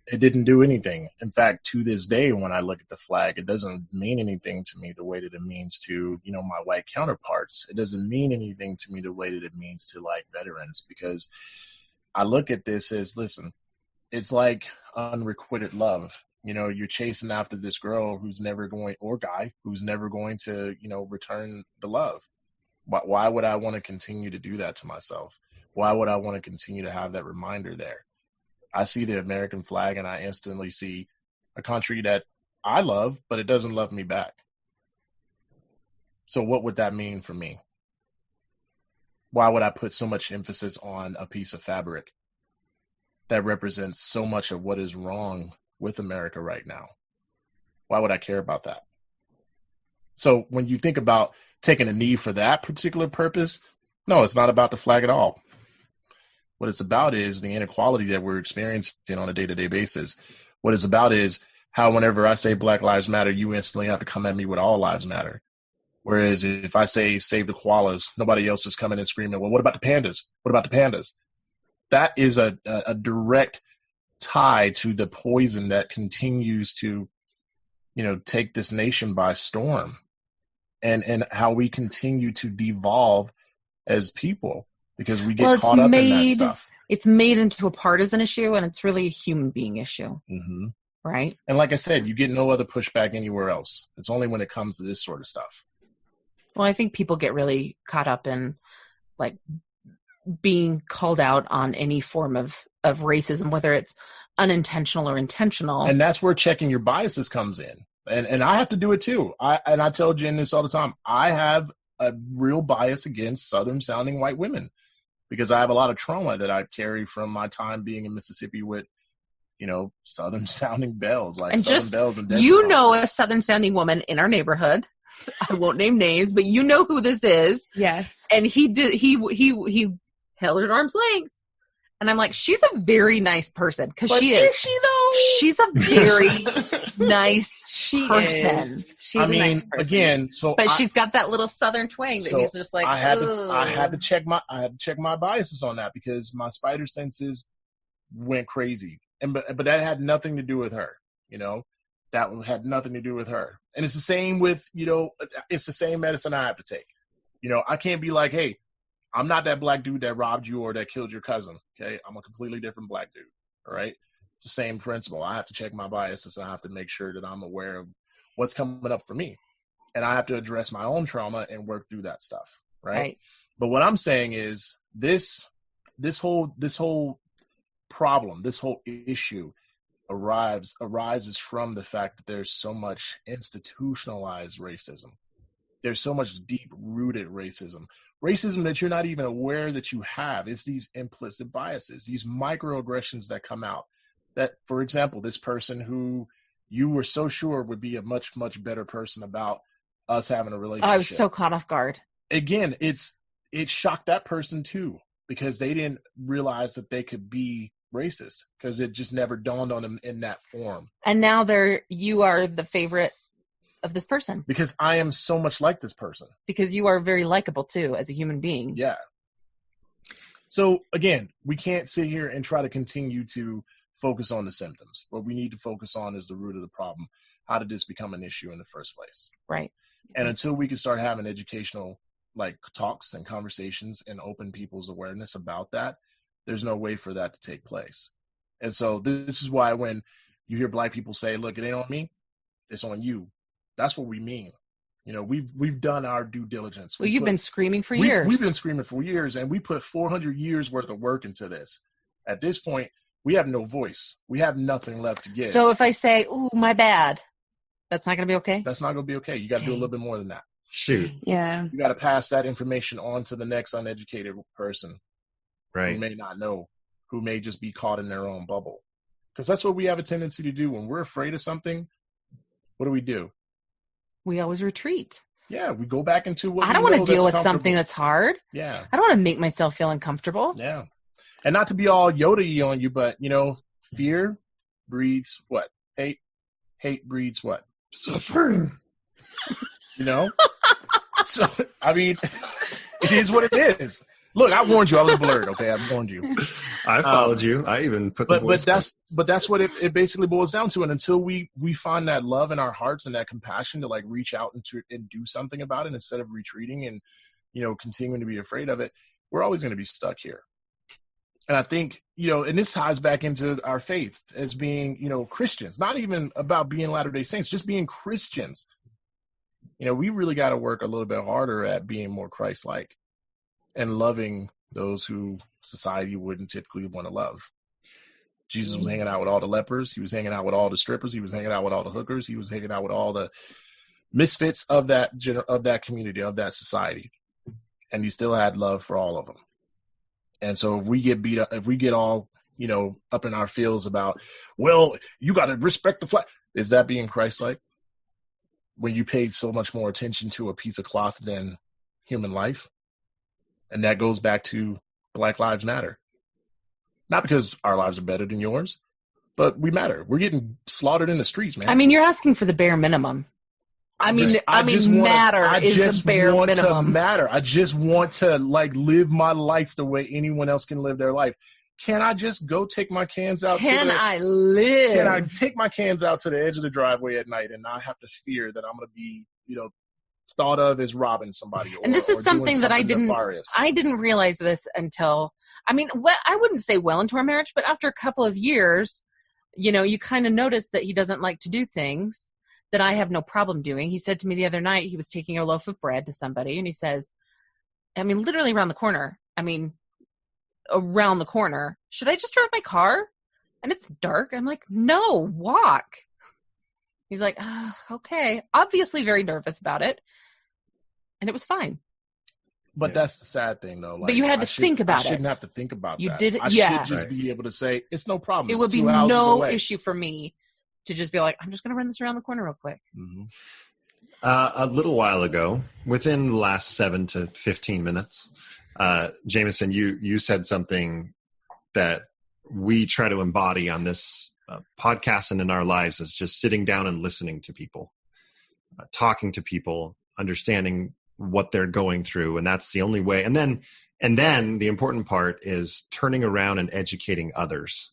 It didn't do anything. In fact, to this day, when I look at the flag, it doesn't mean anything to me the way that it means to, my white counterparts. It doesn't mean anything to me the way that it means to like veterans, because I look at this as, listen, it's like unrequited love. You're chasing after this girl who's never going, or guy who's never going to, return the love. Why would I want to continue to do that to myself? Why would I want to continue to have that reminder there? I see the American flag and I instantly see a country that I love, but it doesn't love me back. So what would that mean for me? Why would I put so much emphasis on a piece of fabric that represents so much of what is wrong with America right now? Why would I care about that? So when you think about taking a knee for that particular purpose, no, it's not about the flag at all. What it's about is the inequality that we're experiencing on a day-to-day basis. What it's about is how whenever I say Black Lives Matter, you instantly have to come at me with all lives matter. Whereas if I say save the koalas, nobody else is coming and screaming, well, what about the pandas? What about the pandas? That is a direct tie to the poison that continues to, take this nation by storm, and how we continue to devolve as people. Because we get caught up in that stuff. It's made into a partisan issue, and it's really a human being issue. Mm-hmm. Right? And like I said, you get no other pushback anywhere else. It's only when it comes to this sort of stuff. Well, I think people get really caught up in, like, being called out on any form of racism, whether it's unintentional or intentional. And that's where checking your biases comes in. And I have to do it, too. I tell Jen this all the time. I have a real bias against Southern-sounding white women, because I have a lot of trauma that I carry from my time being in Mississippi with, Southern sounding belles, like and Southern just, belles and a Southern sounding woman in our neighborhood. I won't name names, but you know who this is. Yes. And he held her at arm's length. And I'm like, she's a very nice person, because she is. Is she though? She's a very nice person. Is. She's a nice person. Again, but she's got that little Southern twang that he's just like. I had to check my biases on that, because my spider senses went crazy, but that had nothing to do with her. That had nothing to do with her. And it's the same with it's the same medicine I have to take. I can't be like, hey, I'm not that black dude that robbed you or that killed your cousin. Okay, I'm a completely different black dude. All right. It's the same principle. I have to check my biases. I have to make sure that I'm aware of what's coming up for me. And I have to address my own trauma and work through that stuff. Right. But what I'm saying is this whole problem, this whole issue arises from the fact that there's so much institutionalized racism. There's so much deep-rooted racism that you're not even aware that you have. It's these implicit biases, these microaggressions that come out. That, for example, this person who you were so sure would be a much, much better person about us having a relationship. I was so caught off guard. Again, it shocked that person too, because they didn't realize that they could be racist, because it just never dawned on them in that form. And now you are the favorite of this person. Because I am so much like this person. Because you are very likable too as a human being. Yeah. So again, we can't sit here and try to continue to focus on the symptoms. What we need to focus on is the root of the problem. How did this become an issue in the first place? Right. And until we can start having educational talks and conversations and open people's awareness about that, there's no way for that to take place. And so this is why when you hear Black people say, look, it ain't on me, it's on you. That's what we mean. We've done our due diligence. Well, you've been screaming for years. We've been screaming for years, and we put 400 years worth of work into this. At this point, we have no voice. We have nothing left to give. So if I say, ooh, my bad, that's not going to be okay? That's not going to be okay. You got to do a little bit more than that. Shoot. Yeah. You got to pass that information on to the next uneducated person. Right. Who may not know, who may just be caught in their own bubble. Because that's what we have a tendency to do. When we're afraid of something, what do? We always retreat. Yeah, we go back into what I don't want to deal with something that's hard. Yeah. I don't want to make myself feel uncomfortable. Yeah. And not to be all Yoda-y on you, but, fear breeds what? Hate. Hate breeds what? Suffering. So, I mean, it is what it is. Look, I warned you. I was blurred. Okay, I warned you. I followed you. I even put the voice. But that's what it basically boils down to. And until we find that love in our hearts and that compassion to reach out and do something about it instead of retreating and continuing to be afraid of it, we're always going to be stuck here. And I think and this ties back into our faith as being Christians. Not even about being Latter-day Saints, just being Christians. We really got to work a little bit harder at being more Christ-like and loving those who society wouldn't typically want to love. Jesus was hanging out with all the lepers. He was hanging out with all the strippers. He was hanging out with all the hookers. He was hanging out with all the misfits of that community, of that society. And he still had love for all of them. And so if we get beat up, if we get all, up in our feels about, well, you got to respect the flag. Is that being Christ-like? When you paid so much more attention to a piece of cloth than human life? And that goes back to Black Lives Matter. Not because our lives are better than yours, but we matter. We're getting slaughtered in the streets, man. I mean, you're asking for the bare minimum. Matter is the bare minimum. I just want to live my life the way anyone else can live their life. Can I just go take my cans out? Can I take my cans out to the edge of the driveway at night and not have to fear that I'm going to be, thought of as robbing somebody? And this is something that I didn't realize this until, I wouldn't say well into our marriage, but after a couple of years, you kind of notice that he doesn't like to do things that I have no problem doing. He said to me the other night, he was taking a loaf of bread to somebody and he says, literally around the corner, should I just drive my car? And it's dark. I'm like, no, walk. He's like, oh, okay. Obviously very nervous about it. And it was fine. But that's the sad thing, though. But you had to think about it. I shouldn't have to think about that. You did it. I should just be able to say, it's no problem. It would be no issue for me to just be like, I'm just going to run this around the corner real quick. Mm-hmm. A little while ago, within the last 7 to 15 minutes, Jameson, you said something that we try to embody on this podcast and in our lives is just sitting down and listening to people, talking to people, understanding what they're going through. And that's the only way. And then the important part is turning around and educating others.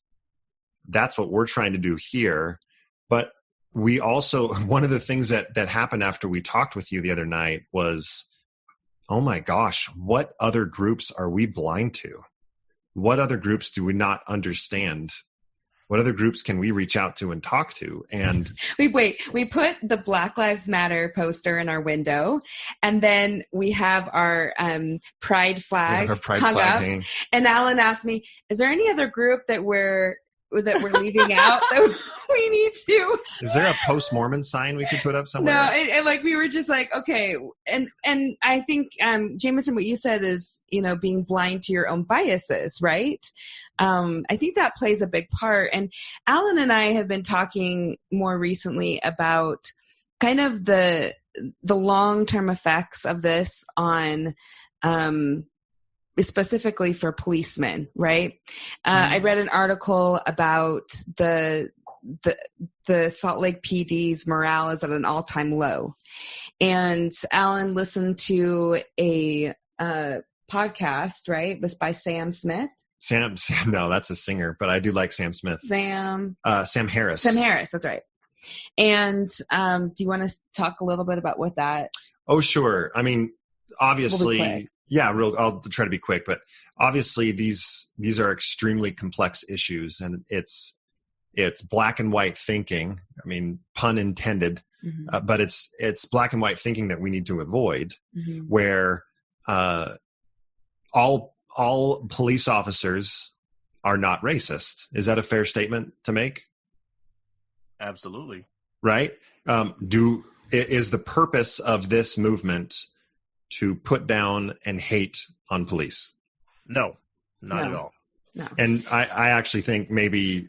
That's what we're trying to do here. But we also, one of the things that happened after we talked with you the other night was, oh my gosh, what other groups are we blind to? What other groups do we not understand? What other groups can we reach out to and talk to? And we put the Black Lives Matter poster in our window, and then we have our pride flag hung up. Hanging. And Alan asked me, is there any other group that we're leaving out that we need to? Is there a post-Mormon sign we could put up somewhere? No, we were just like, okay. And I think, Jameson, what you said is, being blind to your own biases, right? I think that plays a big part. And Alan and I have been talking more recently about kind of the long-term effects of this on, specifically for policemen, right? I read an article about the the Salt Lake PD's morale is at an all-time low. And Alan listened to a podcast, right? It was by Sam Smith. Sam, no, that's a singer, but I do like Sam Smith. Sam Harris. Sam Harris, that's right. And do you want to talk a little bit about what that? Oh, sure. I mean, obviously, I'll try to be quick, but obviously these are extremely complex issues, and it's black and white thinking. I mean, pun intended, but it's black and white thinking that we need to avoid, where all police officers are not racist. Is that a fair statement to make? Absolutely. Right? Is the purpose of this movement to put down and hate on police? No, not at all. No. And I actually think maybe,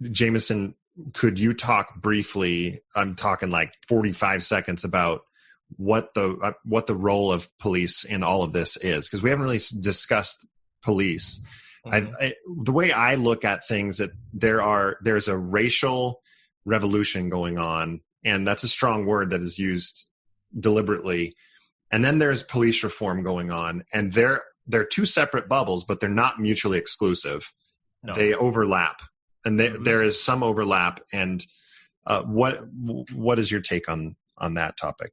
Jameson, could you talk briefly, I'm talking like 45 seconds, about what the role of police in all of this is? Because we haven't really discussed police. The way I look at things, that there's a racial revolution going on, and that's a strong word that is used deliberately. And then there's police reform going on, and they're two separate bubbles, but they're not mutually exclusive. No. They overlap, and there is some overlap. And what is your take on that topic?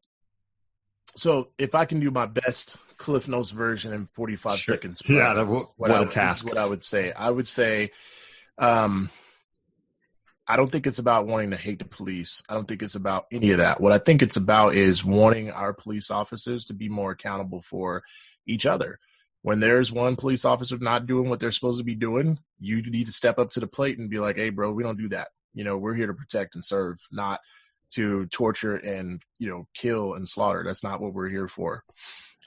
So if I can do my best Cliff Notes version in 45 seconds. Yeah, what a task. This is what I would say. I would say, I don't think it's about wanting to hate the police. I don't think it's about any of that. What I think it's about is wanting our police officers to be more accountable for each other. When there's one police officer not doing what they're supposed to be doing, you need to step up to the plate and be like, hey, bro, we don't do that. We're here to protect and serve, not to torture and, kill and slaughter. That's not what we're here for.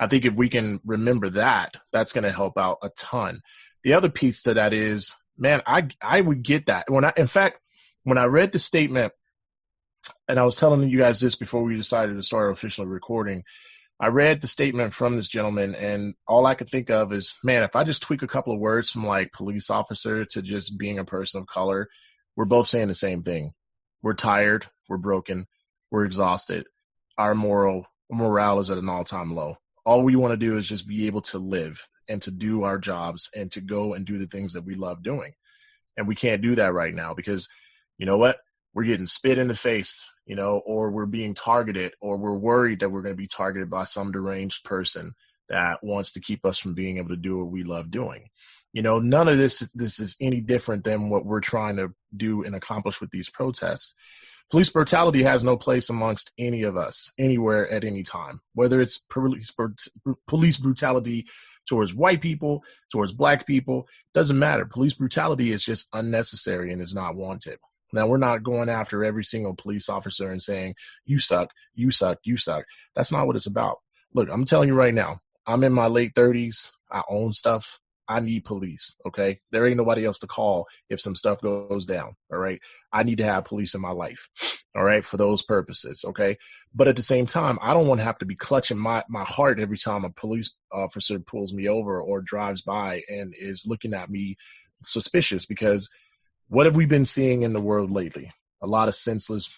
I think if we can remember that, that's going to help out a ton. The other piece to that is, man, I would get that. When I read the statement, and I was telling you guys this before we decided to start officially recording, I read the statement from this gentleman, and all I could think of is, man, if I just tweak a couple of words from like police officer to just being a person of color, we're both saying the same thing. We're tired. We're broken. We're exhausted. Our morale is at an all-time low. All we want to do is just be able to live and to do our jobs and to go and do the things that we love doing. And we can't do that right now because, you know what? We're getting spit in the face, or we're being targeted, or we're worried that we're going to be targeted by some deranged person that wants to keep us from being able to do what we love doing. None of this is any different than what we're trying to do and accomplish with these protests. Police brutality has no place amongst any of us, anywhere, at any time, whether it's police brutality towards white people, towards black people, doesn't matter. Police brutality is just unnecessary and is not wanted. Now, we're not going after every single police officer and saying, you suck, you suck, you suck. That's not what it's about. Look, I'm telling you right now, I'm in my late 30s. I own stuff. I need police, okay? There ain't nobody else to call if some stuff goes down, all right? I need to have police in my life, all right, for those purposes, okay? But at the same time, I don't want to have to be clutching my heart every time a police officer pulls me over or drives by and is looking at me suspicious, because what have we been seeing in the world lately? A lot of senseless,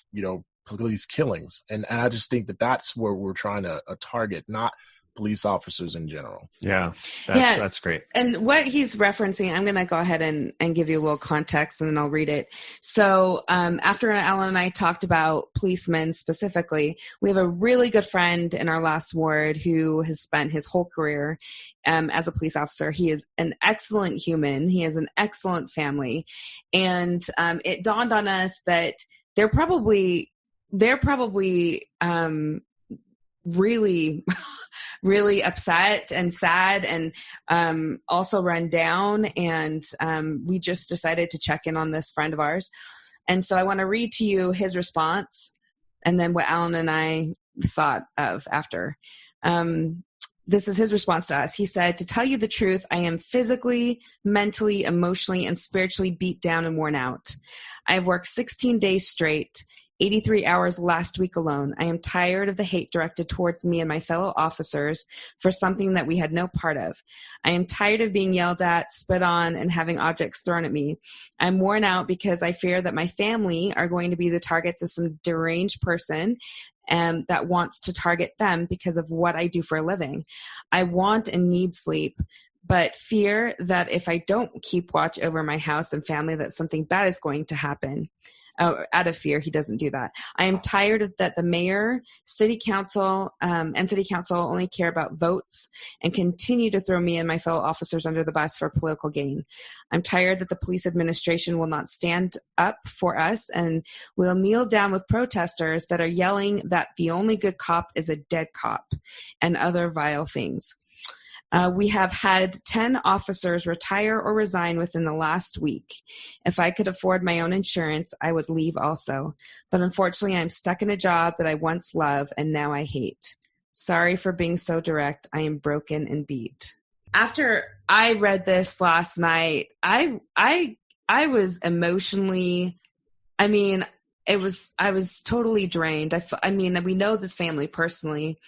police killings. And I just think that that's where we're trying to target, not police officers in general. Yeah, that's great. And what he's referencing, I'm going to go ahead and give you a little context, and then I'll read it. So after Alan and I talked about policemen specifically, we have a really good friend in our last ward who has spent his whole career as a police officer. He is an excellent human. He has an excellent family. And it dawned on us that they're probably really really upset and sad and also run down, and we just decided to check in on this friend of ours. And so I want to read to you his response and then what Alan and I thought of after. This is his response to us. He said, "To tell you the truth, I am physically, mentally, emotionally, and spiritually beat down and worn out. I've worked 16 days straight 83 hours last week alone. I am tired of the hate directed towards me and my fellow officers for something that we had no part of. I am tired of being yelled at, spit on, and having objects thrown at me. I'm worn out because I fear that my family are going to be the targets of some deranged person that wants to target them because of what I do for a living. I want and need sleep, but fear that if I don't keep watch over my house and family, that something bad is going to happen. Out of fear, he doesn't do that. I am tired of that the mayor, city council, and city council only care about votes and continue to throw me and my fellow officers under the bus for political gain. I'm tired that the police administration will not stand up for us and will kneel down with protesters that are yelling that the only good cop is a dead cop and other vile things. We have had 10 officers retire or resign within the last week. If I could afford my own insurance, I would leave also. But unfortunately, I'm stuck in a job that I once loved and now I hate. Sorry for being so direct. I am broken and beat. After I read this last night, I was emotionally, I was totally drained. I mean, we know this family personally.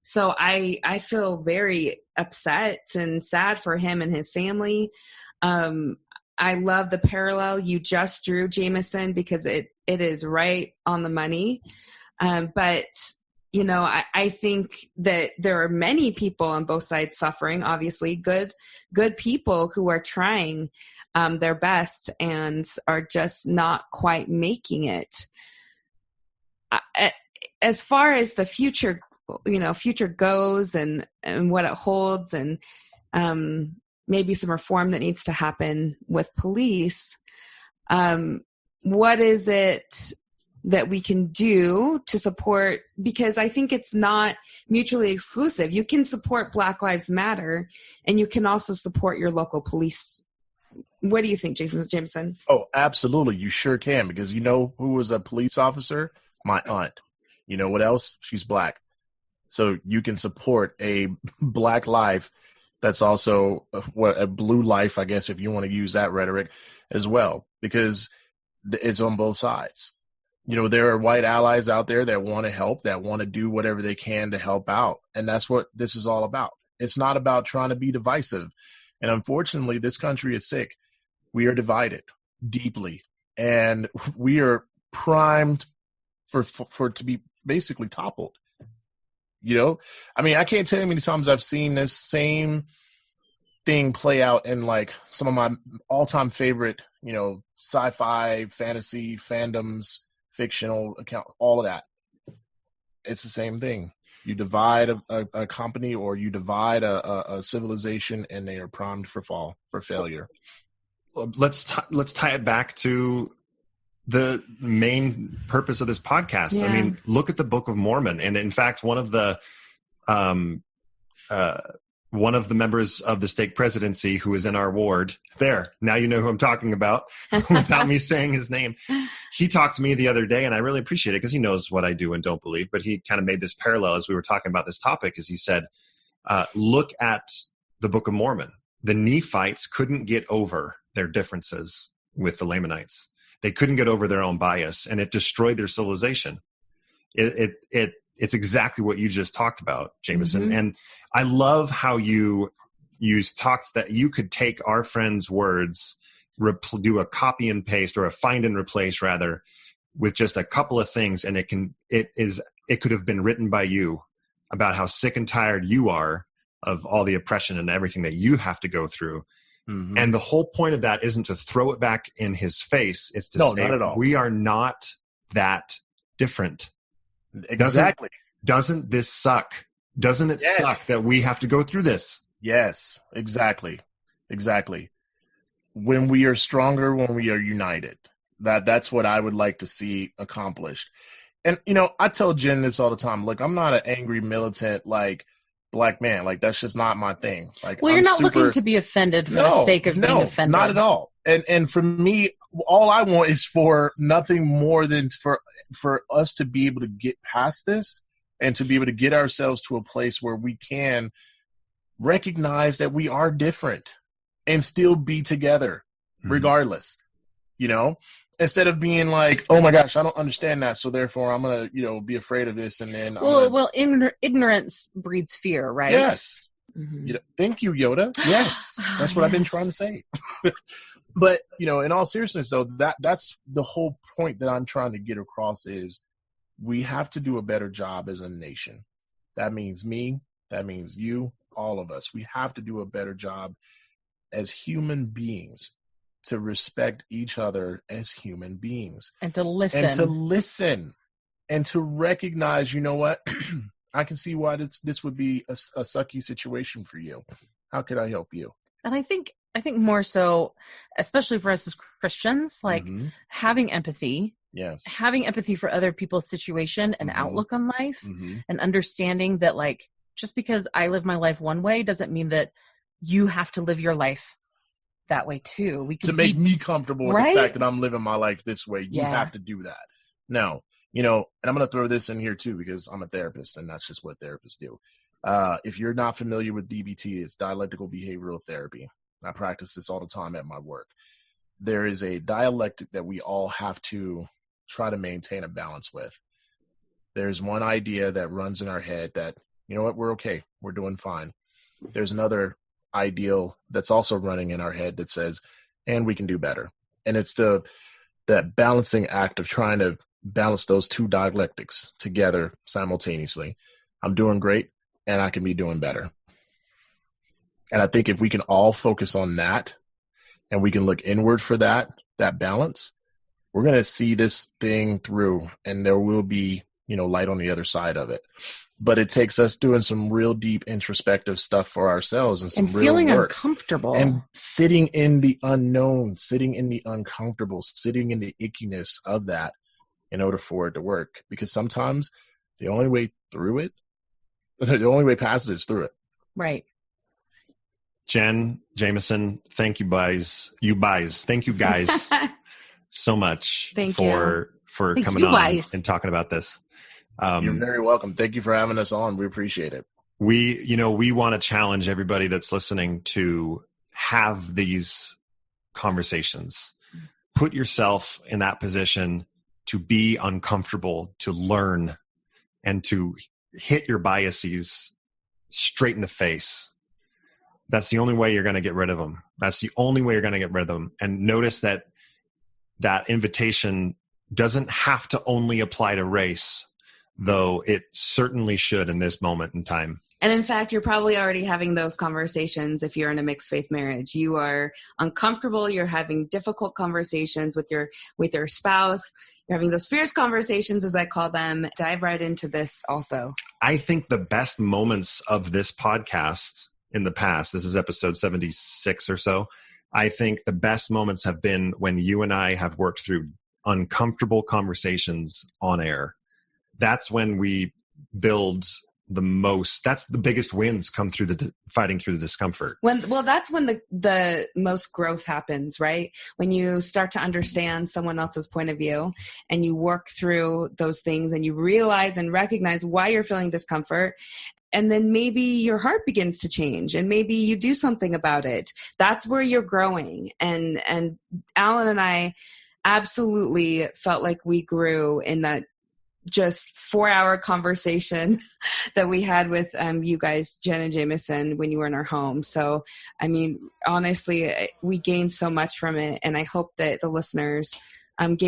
So I feel very upset and sad for him and his family. I love the parallel you just drew, Jameson, because it is right on the money. But, you know, I think that there are many people on both sides suffering, obviously, good people who are trying their best and are just not quite making it. As far as the future goes and what it holds and maybe some reform that needs to happen with police, what is it that we can do to support? Because I think it's not mutually exclusive. You can support Black Lives Matter and you can also support your local police. What do you think, Jameson? Oh, absolutely. You sure can, because you know who was a police officer? My aunt. You know what else? She's Black. So you can support a Black life that's also a blue life, I guess, if you want to use that rhetoric as well, because it's on both sides. You know, there are white allies out there that want to help, that want to do whatever they can to help out. And that's what this is all about. It's not about trying to be divisive. And unfortunately, this country is sick. We are divided deeply, and we are primed for to be basically toppled. You know, I mean, I can't tell you how many times I've seen this same thing play out in like some of my all-time favorite, you know, sci-fi, fantasy, fandoms, fictional account, all of that. It's the same thing. You divide a company or you divide a civilization, and they are primed for failure. Let's tie it back to the main purpose of this podcast. Yeah. I mean, look at the Book of Mormon. And in fact, one of the members of the stake presidency who is in our ward there, now you know who I'm talking about without me saying his name. He talked to me the other day, and I really appreciate it because he knows what I do and don't believe, but he kind of made this parallel as we were talking about this topic, as he said, look at the Book of Mormon. The Nephites couldn't get over their differences with the Lamanites. They couldn't get over their own bias, and it destroyed their civilization. It's exactly what you just talked about, Jameson. Mm-hmm. And I love how you talked that you could take our friend's words, do a copy and paste or a find and replace rather, with just a couple of things, and it could have been written by you about how sick and tired you are of all the oppression and everything that you have to go through. Mm-hmm. And the whole point of that isn't to throw it back in his face. It's to say, not at all. We are not that different. Exactly. Doesn't this suck? Doesn't it suck that we have to go through this? Yes, exactly. Exactly. When we are stronger, when we are united, that's what I would like to see accomplished. And, you know, I tell Jen this all the time. Look, I'm not an angry militant, like, Black man. Like, that's just not my thing. Like, well, you're not looking to be offended for the sake of being offended. Not at all. And for me, all I want is for nothing more than for us to be able to get past this and to be able to get ourselves to a place where we can recognize that we are different and still be together regardless. You know, Instead of being like, oh my gosh, I don't understand that, so therefore I'm gonna, be afraid of this, and then ignorance breeds fear, right? Yes. Mm-hmm. Thank you, Yoda. Yes, that's what I've been trying to say. But in all seriousness, though, that's the whole point that I'm trying to get across is we have to do a better job as a nation. That means me. That means you. All of us. We have to do a better job as human beings to respect each other as human beings. And to listen. And to recognize, you know what? I can see why this would be a sucky situation for you. How could I help you? And I think more so, especially for us as Christians, like having empathy. Yes. Having empathy for other people's situation and outlook on life, and understanding that, like, just because I live my life one way doesn't mean that you have to live your life that way too. We can to make me comfortable with the fact that I'm living my life this way. You have to do that. No, and I'm going to throw this in here too, because I'm a therapist and that's just what therapists do. If you're not familiar with DBT, it's dialectical behavioral therapy. I practice this all the time at my work. There is a dialectic that we all have to try to maintain a balance with. There's one idea that runs in our head that, you know what, we're okay. We're doing fine. There's another ideal that's also running in our head that says, and we can do better. And it's that balancing act of trying to balance those two dialectics together simultaneously. I'm doing great and I can be doing better. And I think if we can all focus on that and we can look inward for that balance, we're going to see this thing through and there will be, light on the other side of it. But it takes us doing some real deep introspective stuff for ourselves and some real feeling work. Uncomfortable. And sitting in the unknown, sitting in the uncomfortable, sitting in the ickiness of that in order for it to work. Because sometimes the only way through it, the only way past it is through it. Right. Jen, Jameson, thank you guys. Thank you guys so much for coming on and talking about this. You're very welcome. Thank you for having us on. We appreciate it. We want to challenge everybody that's listening to have these conversations. Put yourself in that position to be uncomfortable, to learn, and to hit your biases straight in the face. That's the only way you're going to get rid of them. That's the only way you're going to get rid of them. And notice that invitation doesn't have to only apply to race, though it certainly should in this moment in time. And in fact, you're probably already having those conversations if you're in a mixed faith marriage. You are uncomfortable. You're having difficult conversations with your spouse. You're having those fierce conversations, as I call them. Dive right into this also. I think the best moments of this podcast in the past, this is episode 76 or so, I think the best moments have been when you and I have worked through uncomfortable conversations on air. That's when we build the most. That's the biggest wins come through fighting through the discomfort. That's when the most growth happens, right? When you start to understand someone else's point of view and you work through those things and you realize and recognize why you're feeling discomfort. And then maybe your heart begins to change and maybe you do something about it. That's where you're growing. And Alan and I absolutely felt like we grew in that just 4-hour conversation that we had with you guys, Jen and Jameson, when you were in our home. So, I mean, honestly, we gained so much from it. And I hope that the listeners gained